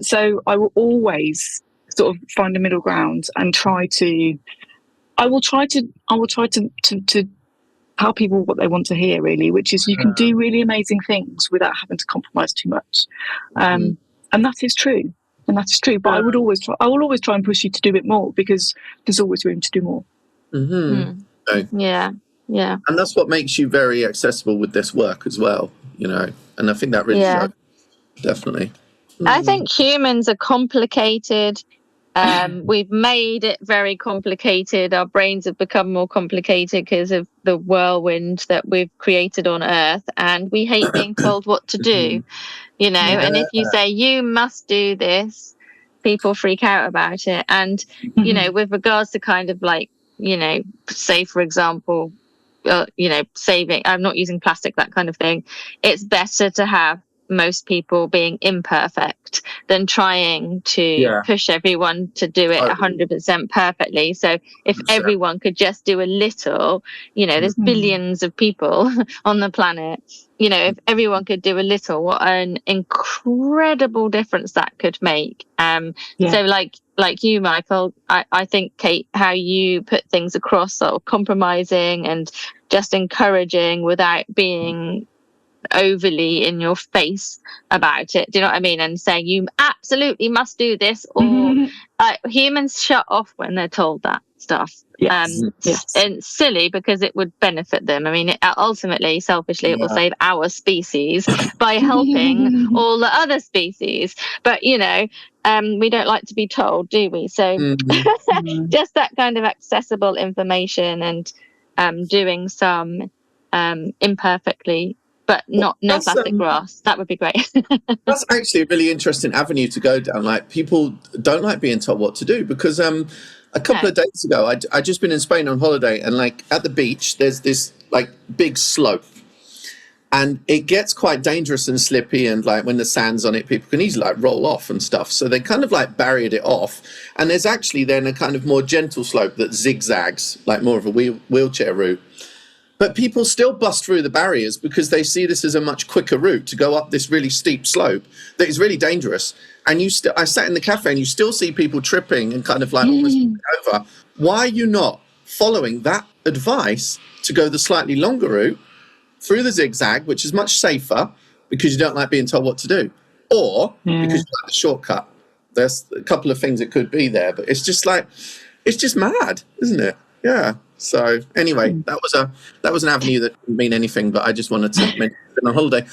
So I will always sort of find a middle ground and I will try to tell people what they want to hear, really, which is you can do really amazing things without having to compromise too much. And that is true. But I will always try and push you to do it more, because there's always room to do more. Okay. Yeah. And that's what makes you very accessible with this work as well, and I think that really shows. Definitely. I think humans are complicated. We've made it very complicated. Our brains have become more complicated because of the whirlwind that we've created on Earth, and we hate being told what to do, and if you say you must do this, people freak out about it. And with regards to kind of like, say for example, saving, I'm not using plastic, that kind of thing, it's better to have most people being imperfect than trying to push everyone to do it 100% perfectly. So if everyone could just do a little, there's billions of people on the planet, if everyone could do a little, what an incredible difference that could make. So like you, Michael, I think, Kate, how you put things across, sort of compromising and just encouraging without being overly in your face about it, do you know what I mean, and saying you absolutely must do this, or humans shut off when they're told that stuff. And it's silly, because it would benefit them. I mean, ultimately, selfishly, it will save our species by helping all the other species, but we don't like to be told, do we? So just that kind of accessible information, and doing some imperfecly, but no plastic grass. That would be great. That's actually a really interesting avenue to go down. Like, people don't like being told what to do, because a couple of days ago, I'd just been in Spain on holiday, and like at the beach, there's this like big slope, and it gets quite dangerous and slippy, and like when the sand's on it, people can easily like roll off and stuff. So they kind of like barriered it off, and there's actually then a kind of more gentle slope that zigzags, like more of a wheelchair route. But people still bust through the barriers because they see this as a much quicker route to go up this really steep slope that is really dangerous. And I sat in the cafe, and you still see people tripping and kind of like almost over. Why are you not following that advice to go the slightly longer route through the zigzag, which is much safer because you don't like being told what to do, or because you like the shortcut? There's a couple of things that could be there, but it's just mad, isn't it? Yeah. So anyway, that was an avenue that didn't mean anything, but I just wanted to mention it on holiday.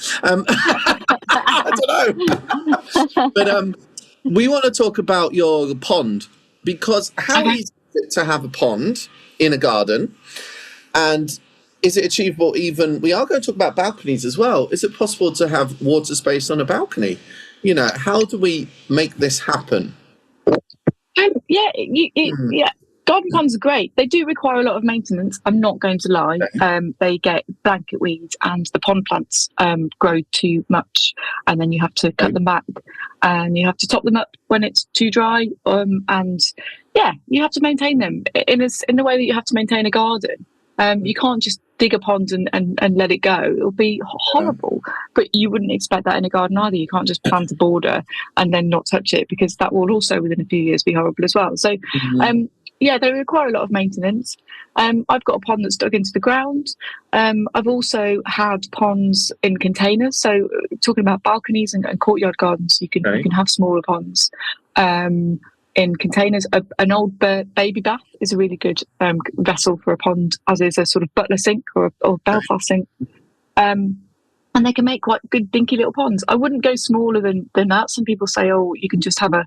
I don't know. But we want to talk about your pond, because how easy is it to have a pond in a garden? And is it achievable even, we are going to talk about balconies as well. Is it possible to have water space on a balcony? How do we make this happen? Garden ponds are great. They do require a lot of maintenance, I'm not going to lie. They get blanket weeds, and the pond plants grow too much, and then you have to cut them back, and you have to top them up when it's too dry, and you have to maintain them in the way that you have to maintain a garden. You can't just dig a pond and let it go. It'll be horrible. But you wouldn't expect that in a garden either. You can't just plant a border and then not touch it, because that will also within a few years be horrible as well. So they require a lot of maintenance. I've got a pond that's dug into the ground. I've also had ponds in containers. So talking about balconies and courtyard gardens, you can have smaller ponds in containers. An old baby bath is a really good vessel for a pond, as is a sort of butler sink or Belfast sink. And they can make quite good dinky little ponds. I wouldn't go smaller than that. Some people say, oh, you can just have a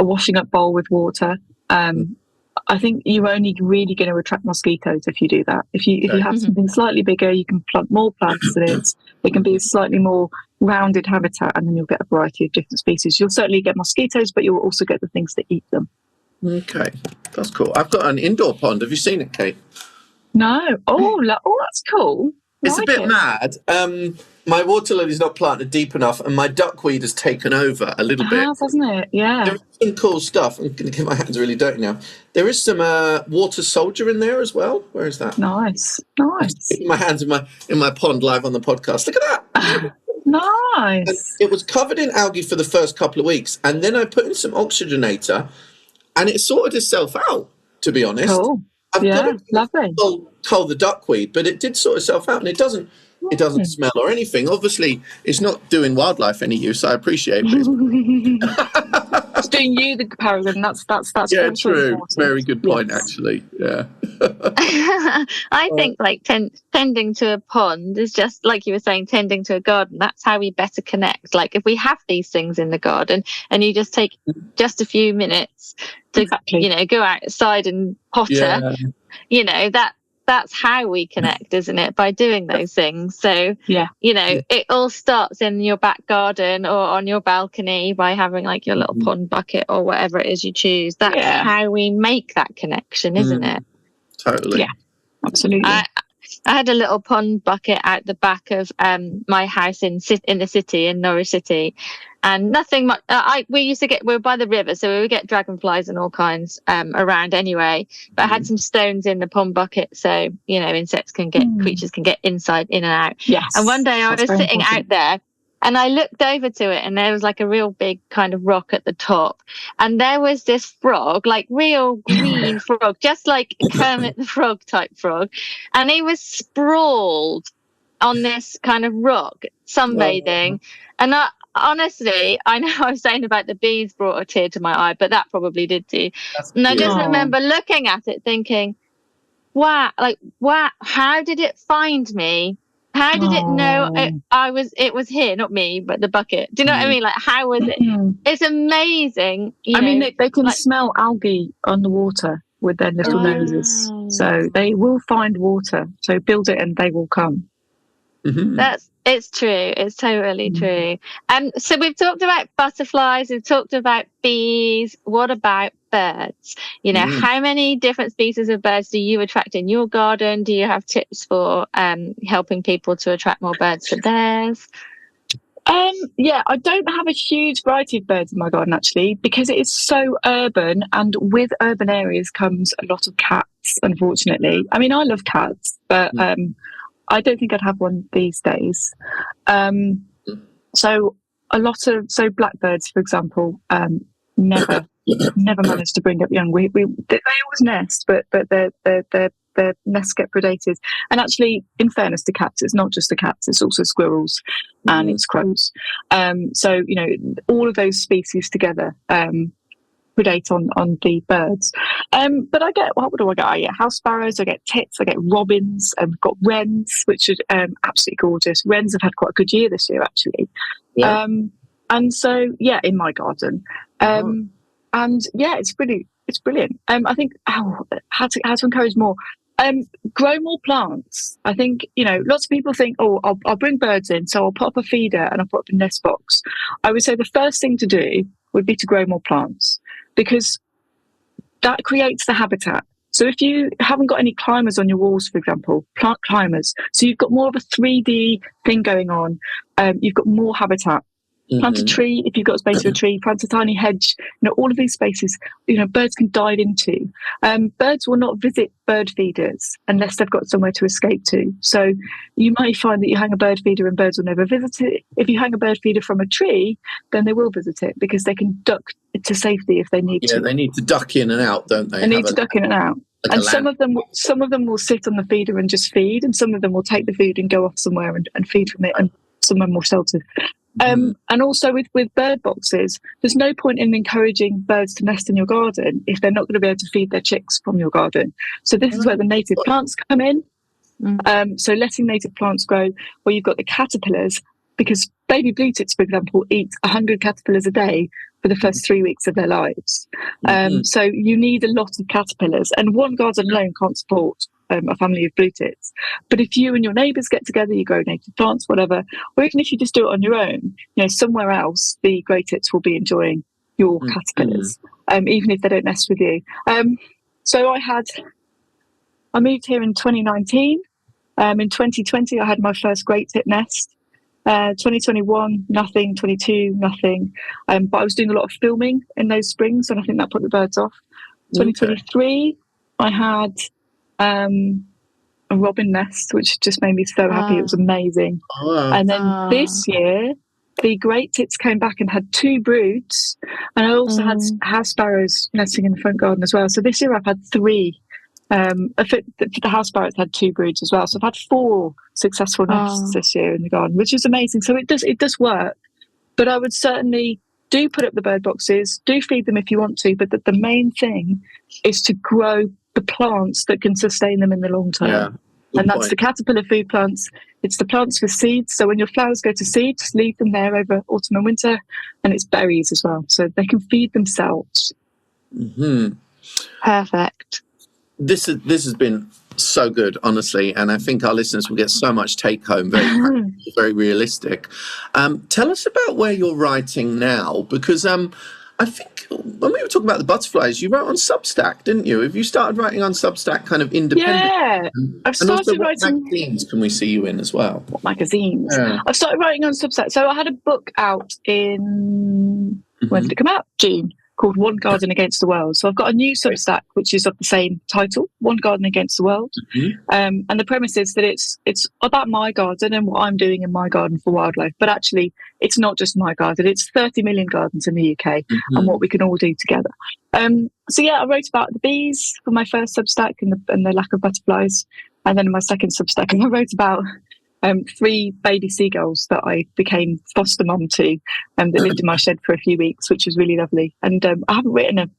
washing up bowl with water. I think you're only really going to attract mosquitoes if you do that. If you have something slightly bigger, you can plant more plants in it. It can be a slightly more rounded habitat, and then you'll get a variety of different species. You'll certainly get mosquitoes, but you'll also get the things that eat them. Okay, that's cool. I've got an indoor pond. Have you seen it, Kate? No. Oh, that's cool. It's a bit mad. My water lily's not planted deep enough, and my duckweed has taken over a little bit. It has, hasn't it? Yeah. There is some cool stuff. I'm going to get my hands really dirty now. There is some water soldier in there as well. Where is that? Nice. My hands in my pond live on the podcast. Look at that. Nice. And it was covered in algae for the first couple of weeks, and then I put in some oxygenator, and it sorted itself out, to be honest. Cool. Lovely. Cull the duckweed, but it did sort itself out, and it doesn't smell or anything. Obviously, it's not doing wildlife any use. I appreciate it. It's doing you the comparison. That's yeah, true. Important. Very good point, actually. Yeah. I think like tending to a pond is just like you were saying, tending to a garden. That's how we better connect. Like if we have these things in the garden, and you just take just a few minutes to go outside and potter, that's how we connect, isn't it? By doing those things. So, it all starts in your back garden or on your balcony by having like your little pond bucket or whatever it is you choose. That's how we make that connection, isn't it? Totally. Yeah, absolutely. I had a little pond bucket out the back of my house in the city, in Norwich City. And nothing much. We were by the river, so we would get dragonflies and all kinds around anyway. But I had some stones in the pond bucket, so insects creatures can get in and out. Yes. And one day I was sitting out there, and I looked over to it, and there was like a real big kind of rock at the top, and there was this frog, like real green frog, just like Kermit the Frog type frog, and he was sprawled on this kind of rock, sunbathing, and honestly, I know I was saying about the bees brought a tear to my eye, but that probably did too. And I just remember looking at it thinking, wow, how did it find me? How did it know it was here, not me, but the bucket? Do you know what I mean? Like, how was it? It's amazing. They can smell algae on the water with their little noses. So they will find water. So build it and they will come. Mm-hmm. It's true. It's totally true. So we've talked about butterflies. We've talked about bees. What about birds? How many different species of birds do you attract in your garden? Do you have tips for helping people to attract more birds to theirs? I don't have a huge variety of birds in my garden, actually, because it is so urban, and with urban areas comes a lot of cats, unfortunately. I mean, I love cats, but I don't think I'd have one these days. So blackbirds, for example, never managed to bring up young. They always nest, but their nests get predated. And actually, in fairness to cats, it's not just the cats; it's also squirrels and it's crows. So all of those species together predate on the birds. But I get, what do I get? I get house sparrows, I get tits, I get robins, I've got wrens, which are absolutely gorgeous. Wrens have had quite a good year this year, actually. Yeah. And so, in my garden. And it's brilliant. I think how to encourage more. Grow more plants. I think, lots of people think, I'll bring birds in, so I'll put up a feeder and I'll put up a nest box. I would say the first thing to do would be to grow more plants, because that creates the habitat. So if you haven't got any climbers on your walls, for example, plant climbers, so you've got more of a 3D thing going on, you've got more habitat. Plant a tree, if you've got space for a tree, plant a tiny hedge, all of these spaces, birds can dive into. Birds will not visit bird feeders unless they've got somewhere to escape to. So you might find that you hang a bird feeder and birds will never visit it. If you hang a bird feeder from a tree, then they will visit it, because they can duck to safety if they need to. Yeah, they need to duck in and out, don't they? They need to duck in and out. Like and some of them will sit on the feeder and just feed, and some of them will take the food and go off somewhere and feed from it, and some are more sheltered. And also with bird boxes, there's no point in encouraging birds to nest in your garden if they're not going to be able to feed their chicks from your garden. So this is where the native plants come in. So letting native plants grow, where you've got the caterpillars, because baby blue tits, for example, eat 100 caterpillars a day for the first 3 weeks of their lives. So you need a lot of caterpillars, and one garden alone can't support a family of blue tits. But if you and your neighbours get together, you grow native plants, whatever, or even if you just do it on your own, somewhere else, the grey tits will be enjoying your caterpillars, even if they don't nest with you. So I moved here in 2019. In 2020, I had my first great tit nest. 2021, nothing. 22, nothing. But I was doing a lot of filming in those springs, and I think that put the birds off. 2023, I had a robin nest, which just made me so happy. It was amazing. And then this year, the great tits came back and had 2 broods, and I also had house sparrows nesting in the front garden as well. So this year I've had 3. The house sparrows had 2 broods as well, so I've had 4 successful nests this year in the garden, which is amazing. So it does work, but I would certainly do put up the bird boxes, do feed them if you want to, but the main thing is to grow the plants that can sustain them in the long term. And that's the caterpillar food plants. It's the plants with seeds. So when your flowers go to seed, just leave them there over autumn and winter. And it's berries as well, so they can feed themselves. Perfect. This has been so good, honestly, and I think our listeners will get so much take home, very very realistic. Tell us about where you're writing now, because I think when we were talking about the butterflies, you wrote on Substack, didn't you? Have you started writing on Substack kind of independently? Yeah, I've started writing. What magazines can we see you in as well? What magazines? I've started writing on Substack. So I had a book out in, when did it come out? June, called One Garden Against the World. So I've got a new Substack, which is of the same title, One Garden Against the World. And the premise is that it's about my garden and what I'm doing in my garden for wildlife. But actually, it's not just my garden. It's 30 million gardens in the UK and what we can all do together. So yeah, I wrote about the bees for my first Substack and the lack of butterflies. And then in my second Substack, I wrote about 3 baby seagulls that I became foster mum to, that lived in my shed for a few weeks, which was really lovely. And I haven't written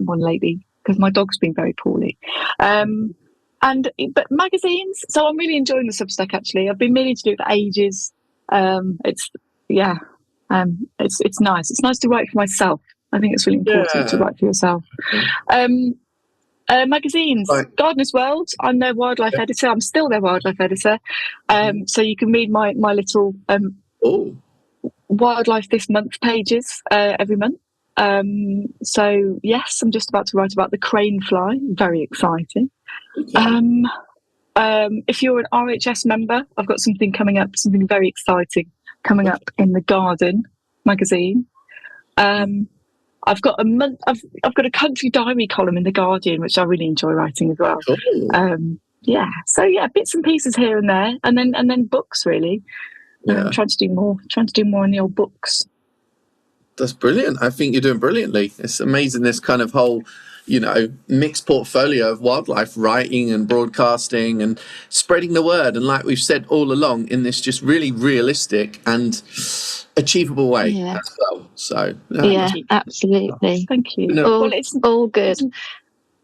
one lately because my dog's been very poorly. But magazines. So I'm really enjoying the Substack. Actually, I've been meaning to do it for ages. It's nice. It's nice to write for myself. I think it's really important to write for yourself. Magazines, right. Gardener's World. I'm their wildlife editor. I'm still their wildlife editor. So you can read my little wildlife this month pages every month. So yes, I'm just about to write about the crane fly. Very exciting. If you're an RHS member, I've got something coming up, something very exciting coming up in the Garden magazine. I've got a country diary column in the Guardian, which I really enjoy writing as well. So bits and pieces here and there, and then books really. Trying to do more in the old books. That's brilliant. I think you're doing brilliantly. It's amazing, this kind of whole, mixed portfolio of wildlife writing and broadcasting and spreading the word. And like we've said all along, in this just really realistic and achievable way as well. So absolutely. Thank you. It's all good.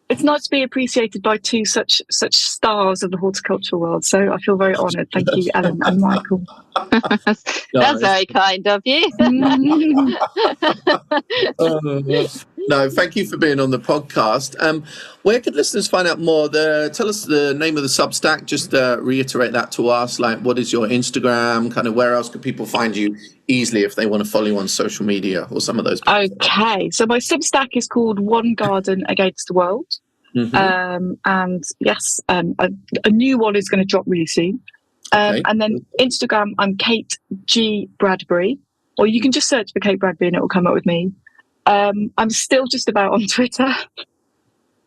It's nice to be appreciated by 2 such stars of the horticultural world. So I feel very honoured. Thank you, Ellen and Michael. That's very kind of you. No, thank you for being on the podcast. Where could listeners find out more? Tell us the name of the Substack. Just reiterate that to us. Like, what is your Instagram? Kind of where else could people find you easily if they want to follow you on social media or some of those? Okay, so my Substack is called One Garden Against the World. And yes, a new one is going to drop really soon. And then Instagram, I'm Kate G. Bradbury, or you can just search for Kate Bradbury and it will come up with me. I'm still just about on Twitter.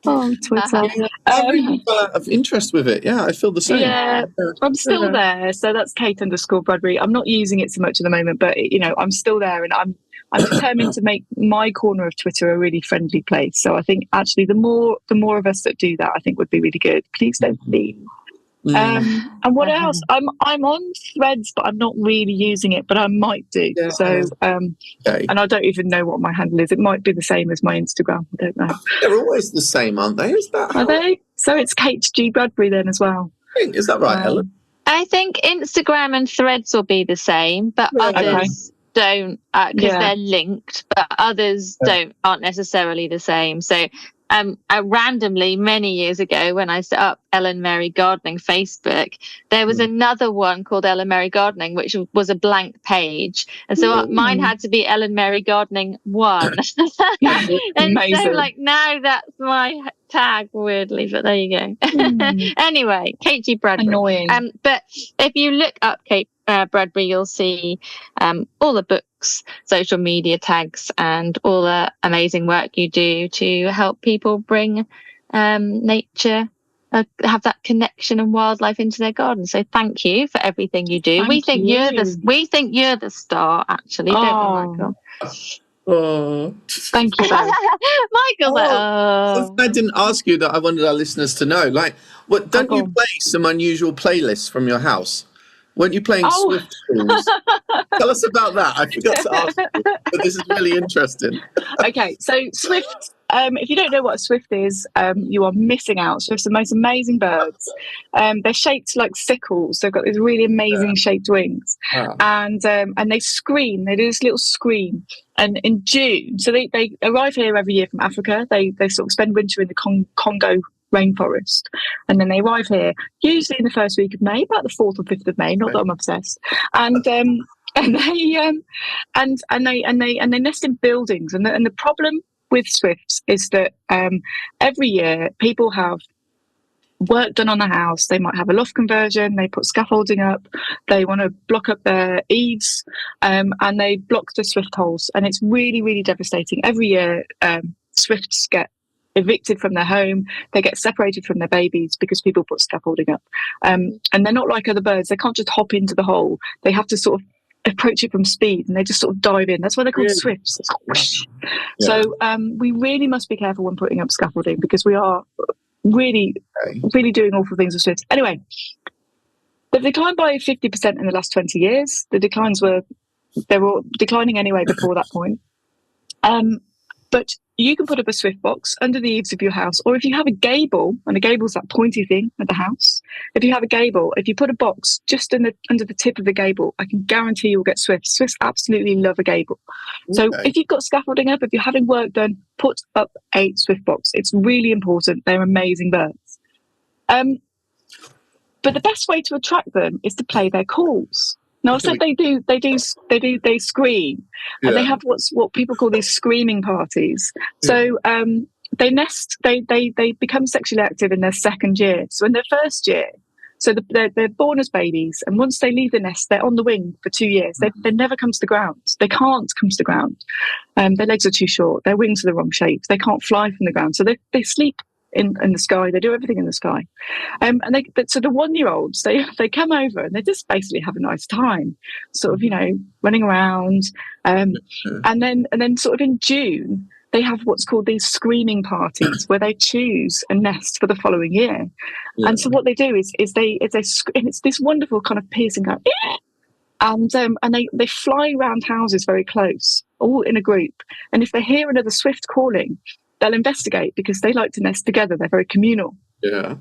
Twitter. I really fell out of interest with it. Yeah, I feel the same. Yeah, I'm still there. So that's Kate_Bradbury. I'm not using it so much at the moment, but I'm still there, and I'm determined to make my corner of Twitter a really friendly place. So I think actually the more of us that do that, I think would be really good. Please don't leave. And what else? I'm on Threads, but I'm not really using it, but I might do. And I don't even know what my handle is. It might be the same as my Instagram. I don't know. They're always the same, aren't they? Are they? So it's Kate G. Bradbury then as well. think. Is that right, Ellen? I think Instagram and Threads will be the same, but others don't, because they're linked, but others aren't necessarily the same. So I randomly, many years ago, when I set up Ellen Mary Gardening Facebook, there was another one called Ellen Mary Gardening, which was a blank page. And so mine had to be Ellen Mary Gardening 1. And so like now that's my tag, weirdly, but there you go. Anyway, Kate Bradbury. Annoying. But if you look up Kate Bradbury, you'll see all the books, social media tags, and all the amazing work you do to help people bring nature, have that connection and wildlife into their garden. So thank you for everything you do. We think you're the star, actually, don't we, Michael? Oh, thank you, Michael's I didn't ask you that. I wanted our listeners to know. Like, what? Don't you play some unusual playlists from your house? Weren't you playing Swift schools? Tell us about that. I forgot to ask you, but this is really interesting. Okay, so Swift. If you don't know what a swift is, you are missing out. Swifts are the most amazing birds. They're shaped like sickles. They've got these really amazing shaped wings, and they scream. They do this little scream. And in June, so they arrive here every year from Africa. They sort of spend winter in the Congo rainforest, and then they arrive here usually in the first week of May, about the 4th or 5th of May. Not that I'm obsessed. And they nest in buildings. And the problem with swifts is that every year people have work done on the house. They might have a loft conversion, they put scaffolding up, they want to block up their eaves, and they block the swift holes, and it's really, really devastating. Every year swifts get evicted from their home, they get separated from their babies because people put scaffolding up, and they're not like other birds. They can't just hop into the hole, they have to sort of approach it from speed, and they just sort of dive in. That's why they're called swifts. So we really must be careful when putting up scaffolding, because we are really doing awful things with swifts. Anyway, they've declined by 50% in the last 20 years. The declines were declining anyway before that point. But you can put up a swift box under the eaves of your house, or if you have a gable, and a gable's that pointy thing at the house. If you have a gable, if you put a box just under the tip of the gable, I can guarantee you'll get swifts. Swifts absolutely love a gable. So if you've got scaffolding up, if you're having work done, put up a swift box. It's really important. They're amazing birds. But the best way to attract them is to play their calls. Now, I said they scream, and they have what people call these screaming parties. So they nest, they become sexually active in their second year. So in their first year, so they're born as babies, and once they leave the nest, they're on the wing for 2 years. They never come to the ground. They can't come to the ground. Their legs are too short. Their wings are the wrong shape. They can't fly from the ground. So they sleep in the sky. They do everything in the sky. So the 1-year-olds, they come over and they just basically have a nice time, sort of, running around. And then sort of in June, they have what's called these screaming parties, where they choose a nest for the following year. And so what they do is it's this wonderful kind of piercing kind of, and they fly around houses very close, all in a group. And if they hear another swift calling, they'll investigate, because they like to nest together. They're very communal. Yeah.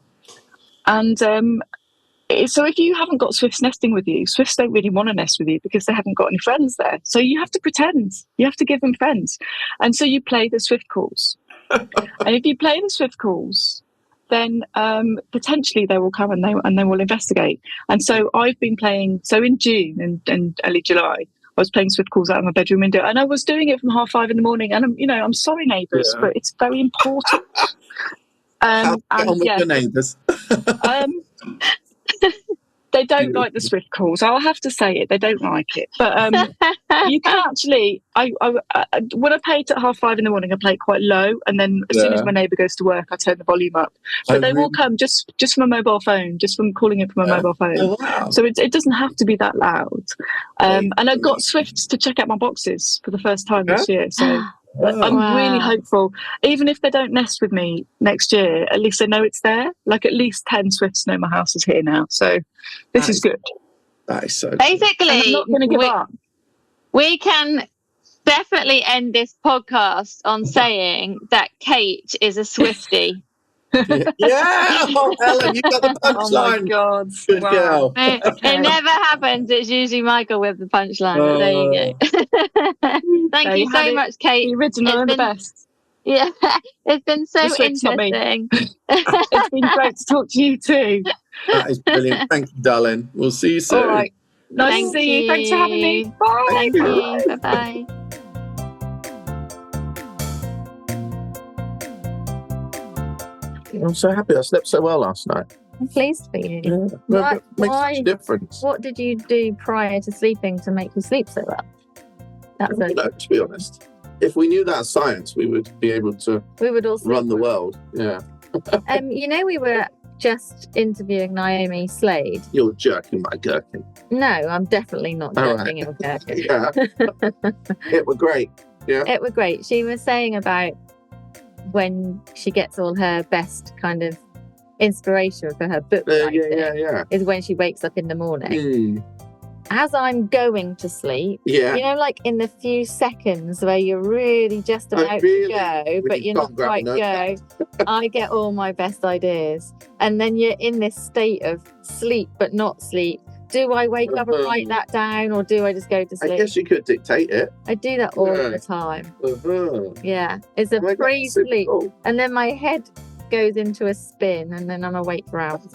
And so if you haven't got swifts nesting with you, swifts don't really want to nest with you because they haven't got any friends there. So you have to pretend. You have to give them friends. And so you play the swift calls. And if you play the swift calls, then potentially they will come and they will investigate. And so I've been playing. So in June and early July, I was playing swift calls out of my bedroom window, and I was doing it from 5:30 in the morning. And I'm sorry, neighbours, but it's very important. How get on with your neighbours? They don't like the swift calls. I'll have to say it. They don't like it. But you can actually. When I play it at 5:30 in the morning, I play it quite low, and then as soon as my neighbour goes to work, I turn the volume up. But they will come just from a mobile phone, just from calling it from a mobile phone. Oh, wow. So it doesn't have to be that loud. And I got swifts to check out my boxes for the first time this year. So. I'm really hopeful. Even if they don't nest with me next year, at least they know it's there. Like at least 10 swifts know my house is here now. So this is good. That is so basically, I'm not going to give up. We can definitely end this podcast on saying that Kate is a Swiftie. Yeah! Oh, Helen, you got the punchline. Oh my God. Good girl. It never happens. It's usually Michael with the punchline. But there you go. Thank you so much, Kate. The original and the best. Yeah, it's been so This week's not me. interesting. It's been great to talk to you too. That is brilliant. Thank you, darling. We'll see you soon. All right. Nice to see you. Thanks for having me. Bye. Thank you. Bye-bye. I'm so happy I slept so well last night. I'm pleased for you. Yeah. It makes such a difference. What did you do prior to sleeping to make you sleep so well? To be honest, if we knew that science, we would be able to run the world. Yeah. We were just interviewing Naomi Slade. You're jerking my gherkin. No, I'm definitely not jerking your gherkin. Yeah. It were great. Yeah. It were great. She was saying about when she gets all her best kind of inspiration for her book writing is when she wakes up in the morning. As I'm going to sleep, like in the few seconds where you're really just about to go, but you're not quite go, I get all my best ideas. And then you're in this state of sleep but not sleep. Do I wake up and write that down, or do I just go to sleep? I guess you could dictate it. I do that all the time. Yeah, it's a pre-sleep. Cool. And then my head goes into a spin, and then I'm awake for hours.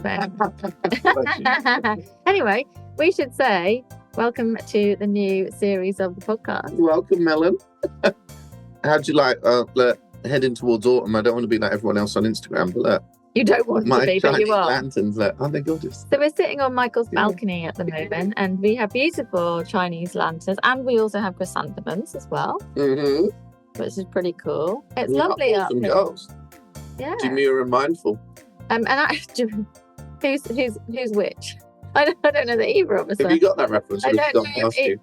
Anyway, we should say welcome to the new series of the podcast. Welcome, Melon. How'd you like heading towards autumn? I don't want to be like everyone else on Instagram, but you don't want to be, but you are. Lanterns, aren't they gorgeous? So we're sitting on Michael's balcony at the moment, and we have beautiful Chinese lanterns, and we also have chrysanthemums as well, which is pretty cool. It's lovely up here. Girls. Yeah. Demure and mindful. And who's which? I don't know that either of us. Have you got that reference? I don't gone past you.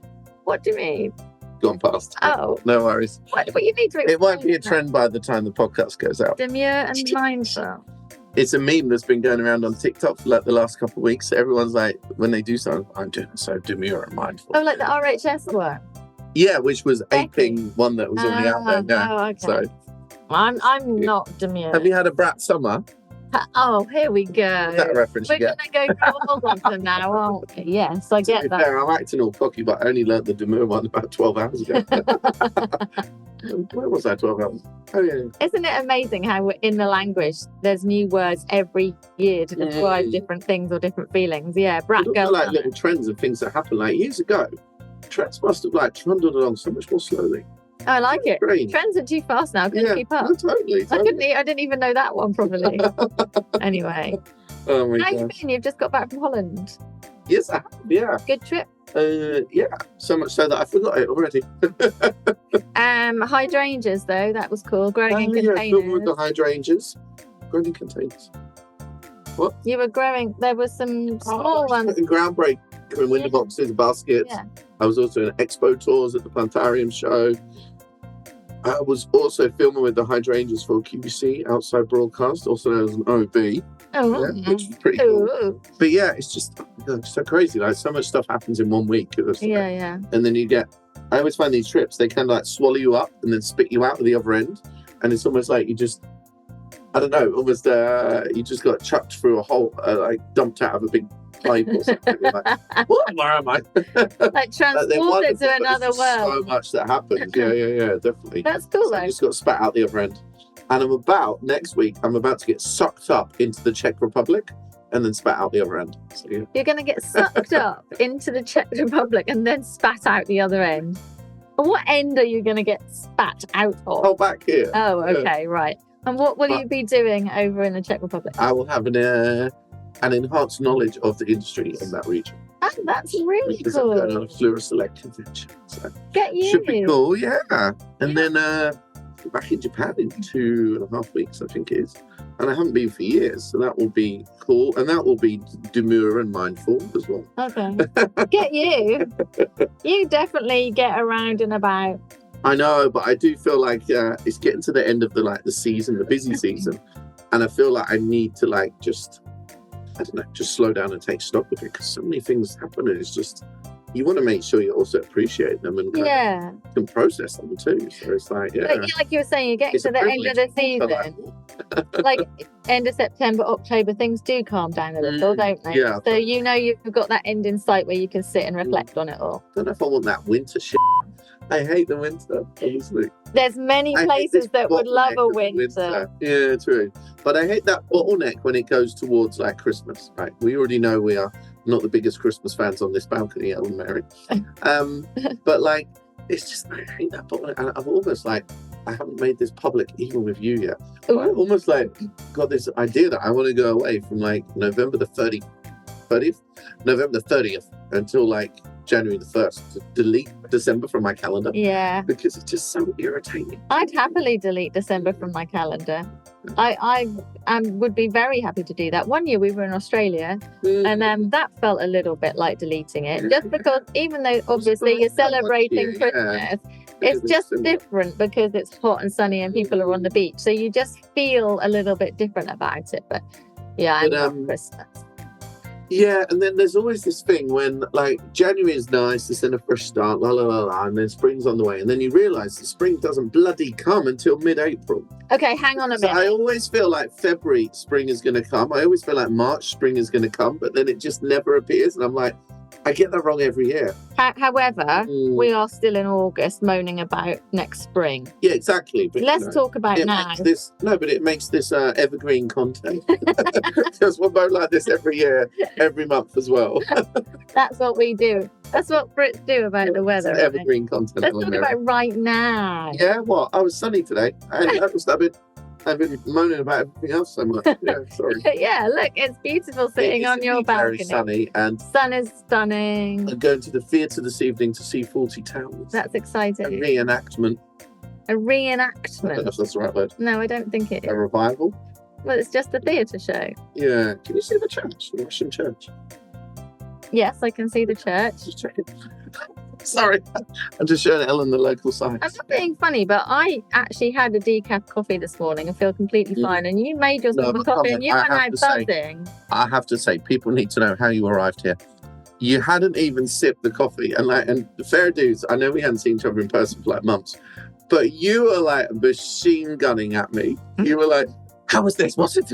What do you mean? Gone past. Oh, no worries. What you need to explain. It won't be a trend by the time the podcast goes out. Demure and mindful. It's a meme that's been going around on TikTok for like the last couple of weeks. So everyone's like, when they do something, I'm doing so demure and mindful. Oh, like the RHS one? Yeah, which was aping one that was already out there now. Oh, okay. So I'm not demure. Have you had a brat summer? Oh, here we go. That reference We're going to go through all of them now, aren't we? Yes, I get that. Fair, I'm acting all cocky, but I only learnt the demure one about 12 hours ago. Where was I 12 hours? Oh, yeah. Isn't it amazing how in the language there's new words every year to describe different things or different feelings? Yeah, brat girl. Like little trends and things that happened like years ago. Trends must have like trundled along so much more slowly. Oh, I like it. Strange. Trends are too fast now. I couldn't keep up. No, totally. I didn't even know that one properly. Anyway. Oh my God. How you been? You've just got back from Holland. Yes, I have. Yeah. Good trip. Yeah. So much so that I forgot it already. Hydrangeas though, that was cool. Growing in containers. Yeah, with the hydrangeas. Growing in containers. What? You were growing. There were some small ones. In groundbreak. In window boxes, baskets. Yeah. I was also in expo tours at the Plantarium show. I was also filming with the hydrangeas for QVC outside broadcast, also known as an OB, which was pretty cool. But yeah, it's just so crazy. Like so much stuff happens in 1 week. Yeah. And then I always find these trips, they kind of like swallow you up and then spit you out at the other end. And it's almost like you just, I don't know, almost you just got chucked through a hole, like dumped out of a big pipe or something. Like, what? Where am I? Like transported to another world. So much that happens. Yeah, definitely. That's cool though. I just got spat out the other end. And next week, I'm about to get sucked up into the Czech Republic and then spat out the other end. So, yeah. You're going to get sucked up into the Czech Republic and then spat out the other end. What end are you going to get spat out of? Oh, back here. Oh, okay, right. And what will you be doing over in the Czech Republic? I will have an enhanced knowledge of the industry in that region. Oh, that's really because cool. I'm going on a Fleur-Select convention. So get you. Should be cool, yeah. And then back in Japan in 2.5 weeks, I think it is. And I haven't been for years, so that will be cool. And that will be demure and mindful as well. Okay. Get you. You definitely get around and about. I know, but I do feel like it's getting to the end of the season, the busy season. And I feel like I need to just slow down and take stock of it because so many things happen and it's just you want to make sure you also appreciate them and can process them too. So it's like, like you were saying, you get to the end of the season, like end of September, October, things do calm down a little, don't they? Yeah. So you know you've got that end in sight where you can sit and reflect on it all. I don't know if I want that winter shit. I hate the winter, honestly. There's many places that would love a winter. Yeah, true. But I hate that bottleneck when it goes towards like Christmas, right? We already know we are not the biggest Christmas fans on this balcony, Ellen Mary. But like, it's just, I hate that bottleneck. And I've almost like, I haven't made this public even with you yet. But I almost like got this idea that I want to go away from like November the 30th until like January the 1st to delete December from my calendar. Yeah. Because it's just so irritating. I'd happily delete December from my calendar. I would be very happy to do that. One year we were in Australia and that felt a little bit like deleting it. Just because even though obviously you're celebrating Christmas, it's just different because it's hot and sunny and people are on the beach. So you just feel a little bit different about it. But yeah, I love Christmas. Yeah, and then there's always this thing when, like, January is nice, it's in a fresh start, and then spring's on the way, and then you realise the spring doesn't bloody come until mid-April. Okay, hang on a minute. I always feel like February, spring is going to come. I always feel like March, spring is going to come, but then it just never appears, and I'm like, I get that wrong every year. However, we are still in August moaning about next spring. Yeah, exactly. But, let's talk about now. But it makes this evergreen content. Because we're both like this every year, every month as well. That's what we do. That's what Brits do about the weather. Evergreen content. Let's talk about right now. Yeah, what? I was sunny today. I've been moaning about everything else so much. Yeah, sorry. Yeah, look, it's beautiful sitting on your balcony. Very sunny and sun is stunning. I'm going to the theatre this evening to see 40 Towers. That's exciting. A reenactment. A reenactment? I don't know if that's the right word. No, I don't think it is. A revival? Well, it's just a theatre show. Yeah. Can you see the church? The Russian church? Yes, I can see the church. Just checking. Sorry, I'm just showing Ellen the local sign. I'm not being funny, but I actually had a decaf coffee this morning and feel completely fine. And you made yourself a coffee and you went out buzzing. I have to say, people need to know how you arrived here. You hadn't even sipped the coffee. And the fair dues, I know we hadn't seen each other in person for like months, but you were like machine gunning at me. You were like, how was this? What's it?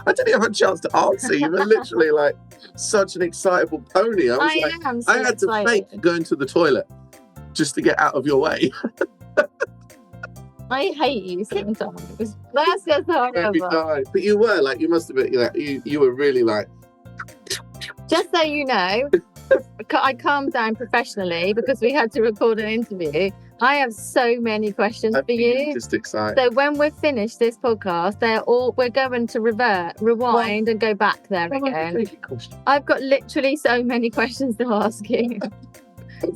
I didn't have a chance to answer. You were literally like such an excitable pony. I had to fake going to the toilet just to get out of your way. I hate you sometimes. That's just horrible. But you were like, you must have been like, you were really like. Just so you know, I calmed down professionally because we had to record an interview. I have so many questions for you. Just excited. So when we're finished this podcast, we're going to rewind and go back there again. I've got literally so many questions to ask you.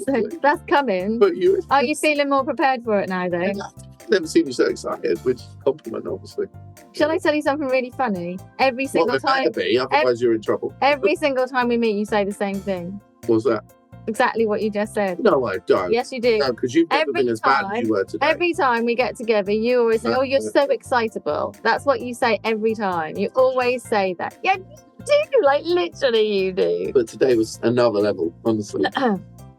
So that's coming. But are you feeling more prepared for it now, though? I've never seen you so excited, which is a compliment, obviously. Shall I tell you something really funny? Every single time. Otherwise you're in trouble. Every single time we meet, you say the same thing. What's that? Exactly what you just said. No, I don't. Yes, you do. No, because you've never been as bad as you were today. Every time we get together, you always say, oh, you're so excitable. That's what you say every time. You always say that. Yeah, you do. Like, literally you do. But today was another level, honestly.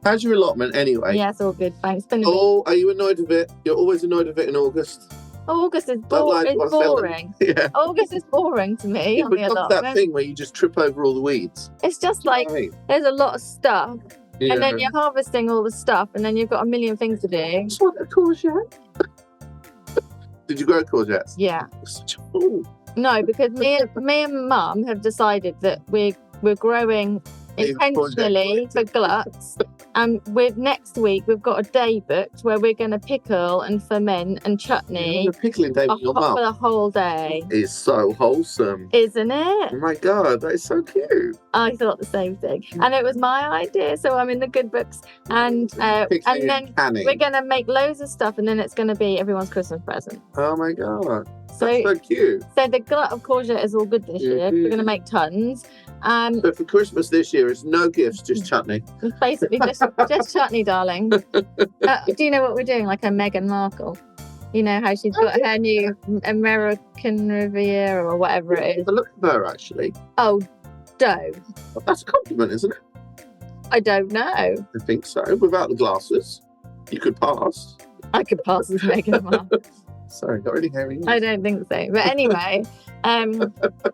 How's your allotment anyway? Yeah, it's all good. Thanks. Are you annoyed with it? You're always annoyed with it in August? August is boring. Yeah. August is boring to me. It becomes that thing where you just trip over all the weeds. It's just like there's a lot of stuff. Yeah. And then you're harvesting all the stuff, and then you've got a million things to do. I just want a courgette. Did you grow courgettes? Yeah. You're such a fool. No, because me and Mum have decided that we're growing intentionally for gluts. And next week we've got a day booked where we're going to pickle and ferment and chutney. You're pickling day with your mum for the whole day. It's so wholesome, isn't it? Oh my god, that is so cute. I thought the same thing, and it was my idea, so I'm in the good books. And then we're going to make loads of stuff, and then it's going to be everyone's Christmas present. Oh my god. So, that's so cute. So the glut of courgette is all good this year. We're going to make tons. But for Christmas this year, it's no gifts, just chutney. It's basically just chutney, darling. Do you know what we're doing? Like a Meghan Markle. You know how she's got her new American Riviera or whatever it is. But look at her, actually. Oh, dough. That's a compliment, isn't it? I don't know. I think so. Without the glasses, you could pass. I could pass as Meghan Markle. Sorry, got really hairy ears. I don't think so. But anyway,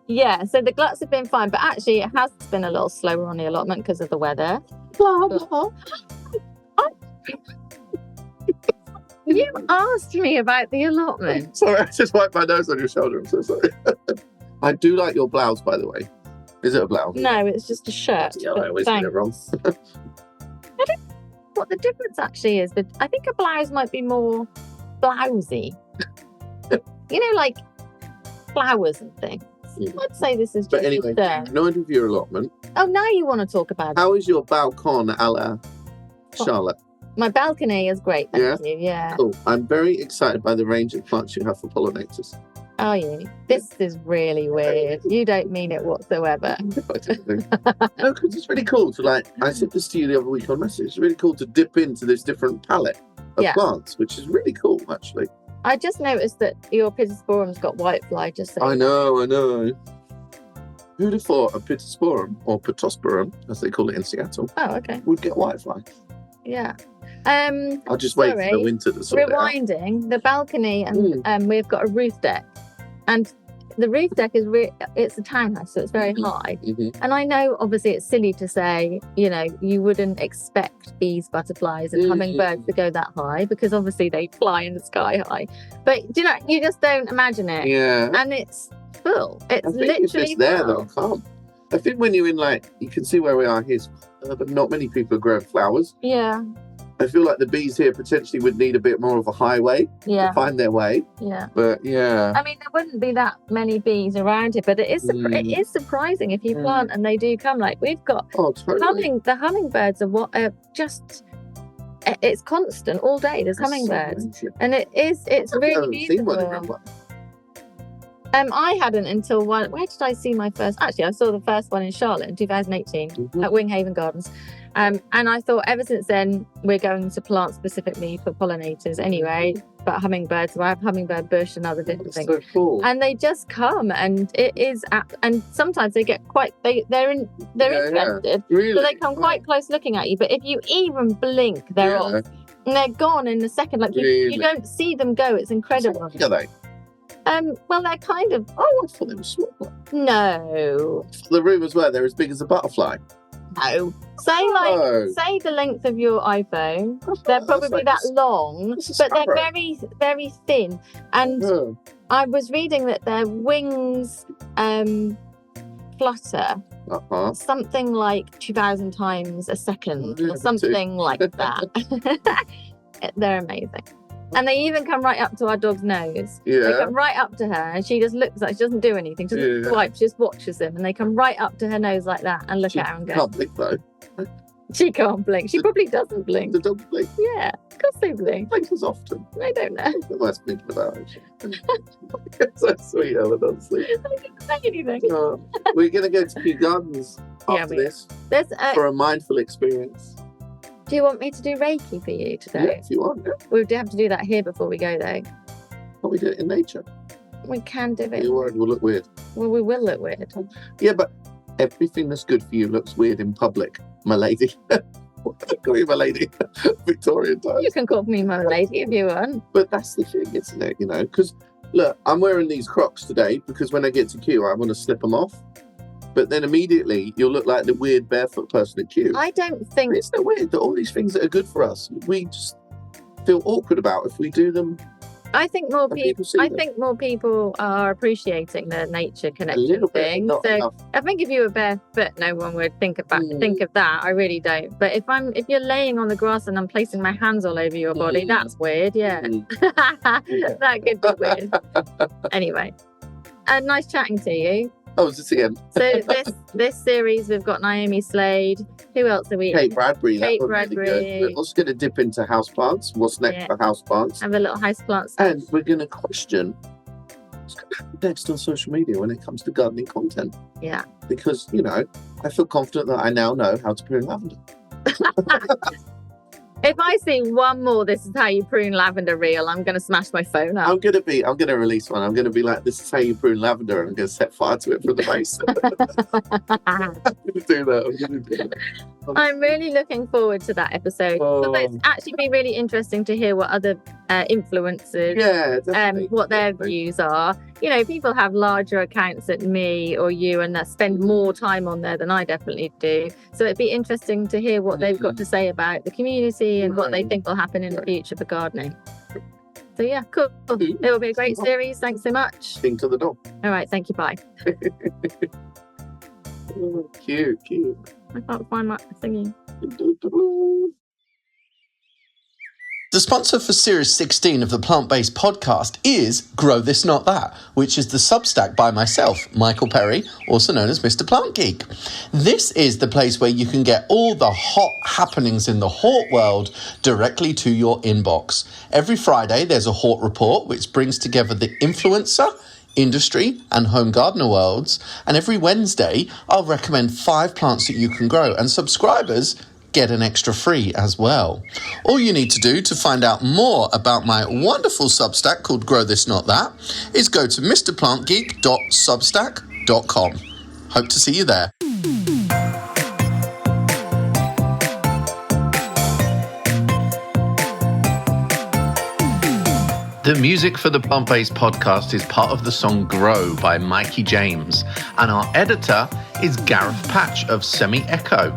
yeah, so the gluts have been fine, but actually it has been a little slower on the allotment because of the weather. Blah, blah. You asked me about the allotment. Sorry, I just wiped my nose on your shoulder. I'm so sorry. I do like your blouse, by the way. Is it a blouse? No, it's just a shirt. Yeah, I always get it wrong. I don't know what the difference actually is, but I think a blouse might be more blousy. You know, like flowers and things. I'd say this is just But anyway, no end of your allotment. Oh, now you want to talk about it. How is your balcon, a la Charlotte? My balcony is great, thank you. Yeah. Cool. I'm very excited by the range of plants you have for pollinators. Are you? This is really weird. You don't mean it whatsoever. No, because it's really cool to I said this to you the other week on message. It's really cool to dip into this different palette of plants, which is really cool, actually. I just noticed that your Pittosporum's got whitefly. Just so I know. Who'd have thought a Pittosporum, or Pittosporum, as they call it in Seattle, would get whitefly? Yeah. I'll just wait for the winter to sort it out. Rewinding, the balcony, and we've got a roof deck. And the roof deck is it's a townhouse, so it's very high. And I know, obviously, it's silly to say, you know, you wouldn't expect bees, butterflies, and hummingbirds to go that high because obviously they fly in the sky high. But you know, you just don't imagine it. Yeah. And it's full. It's literally if it's there, they'll come. I think when you're in, you can see where we are here, but not many people are growing flowers. Yeah. I feel like the bees here potentially would need a bit more of a highway to find their way. Yeah. But yeah. I mean, there wouldn't be that many bees around here, but it is it is surprising if you plant and they do come. Like we've got the hummingbirds are just it's constant all day. There's hummingbirds, and it's really beautiful. I hadn't until where did I see my first? Actually, I saw the first one in Charlotte in 2018 at Winghaven Gardens. And I thought ever since then we're going to plant specifically for pollinators anyway, but hummingbirds. So I have hummingbird bush and other different things. So cool. And they just come, and it is, and sometimes they get they're interested, really? So they come quite close looking at you. But if you even blink, they're off, and they're gone in a second. Like you don't see them go. It's incredible. Are they? Well, they're kind of. Oh, I thought they were small. No. The rumours were they're as big as a butterfly. No. Say the length of your iPhone. They're probably that long, but they're very, very thin. And I was reading that their wings flutter something like 2,000 times a second, or something like that. They're amazing. And they even come right up to our dog's nose. Yeah. They come right up to her, and she just looks like she doesn't do anything. She doesn't swipe, she just watches them. And they come right up to her nose like that and look at her and go. She can't blink, though. She can't blink. She probably doesn't blink. The dog blink? Yeah, of course they blink. Blinks as often. I don't know. What am I speaking about? It's so sweet, Ellen, honestly. I didn't say anything. We're going to go to Kew Gardens after this for a mindful experience. Do you want me to do Reiki for you today? Yeah, if you want, We'll have to do that here before we go, though. Can't we do it in nature? We can do it. You're worried we'll look weird. Well, we will look weird. Yeah, but everything that's good for you looks weird in public, my lady. Call you my lady. Victorian times. You can call me my lady if you want. But that's the thing, isn't it? You know, because, look, I'm wearing these Crocs today because when I get to Kew, I want to slip them off. But then immediately you'll look like the weird barefoot person at Kew. I don't think... It's so weird that all these things that are good for us, we just feel awkward about if we do them. I think more people are appreciating the nature connection thing. So enough. I think if you were barefoot, no one would think of that. I really don't. But if you're laying on the grass and I'm placing my hands all over your body, that's weird. Yeah, that could be weird. Anyway, nice chatting to you. Oh, is this again? So this series we've got Naomi Slade. Who else are we? Kate Bradbury. Kate Bradbury. Really we're also going to dip into houseplants. What's next for houseplants? Have a little houseplant. And we're going to question what's going to happen next on social media when it comes to gardening content. Yeah. Because, you know, I feel confident that I now know how to prune lavender. If I see one more, this is how you prune lavender reel, I'm going to smash my phone up. I'm going to release one. I'm going to be like, this is how you prune lavender, and I'm going to set fire to it from the base. I'm going to do that. I'm really looking forward to that episode. So it's actually been really interesting to hear what other influencers, what their views are. You know, people have larger accounts than me or you, and that spend more time on there than I definitely do. So it'd be interesting to hear what they've got to say about the community and what they think will happen in the future for gardening. So yeah, cool. It will be a great series. Thanks so much. Sing to the dog. All right, thank you. Bye. Cute. I can't find my singing. The sponsor for Series 16 of the Plant-Based Podcast is Grow This Not That, which is the Substack by myself, Michael Perry, also known as Mr. Plant Geek. This is the place where you can get all the hot happenings in the hort world directly to your inbox. Every Friday, there's a hort report, which brings together the influencer, industry and home gardener worlds. And every Wednesday, I'll recommend 5 plants that you can grow, and subscribers get an extra free as well. All you need to do to find out more about my wonderful Substack called Grow This Not That is go to mrplantgeek.substack.com. Hope to see you there. The music for the Plant-Based Podcast is part of the song Grow by Mikey James, and our editor is Gareth Patch of Semi Echo.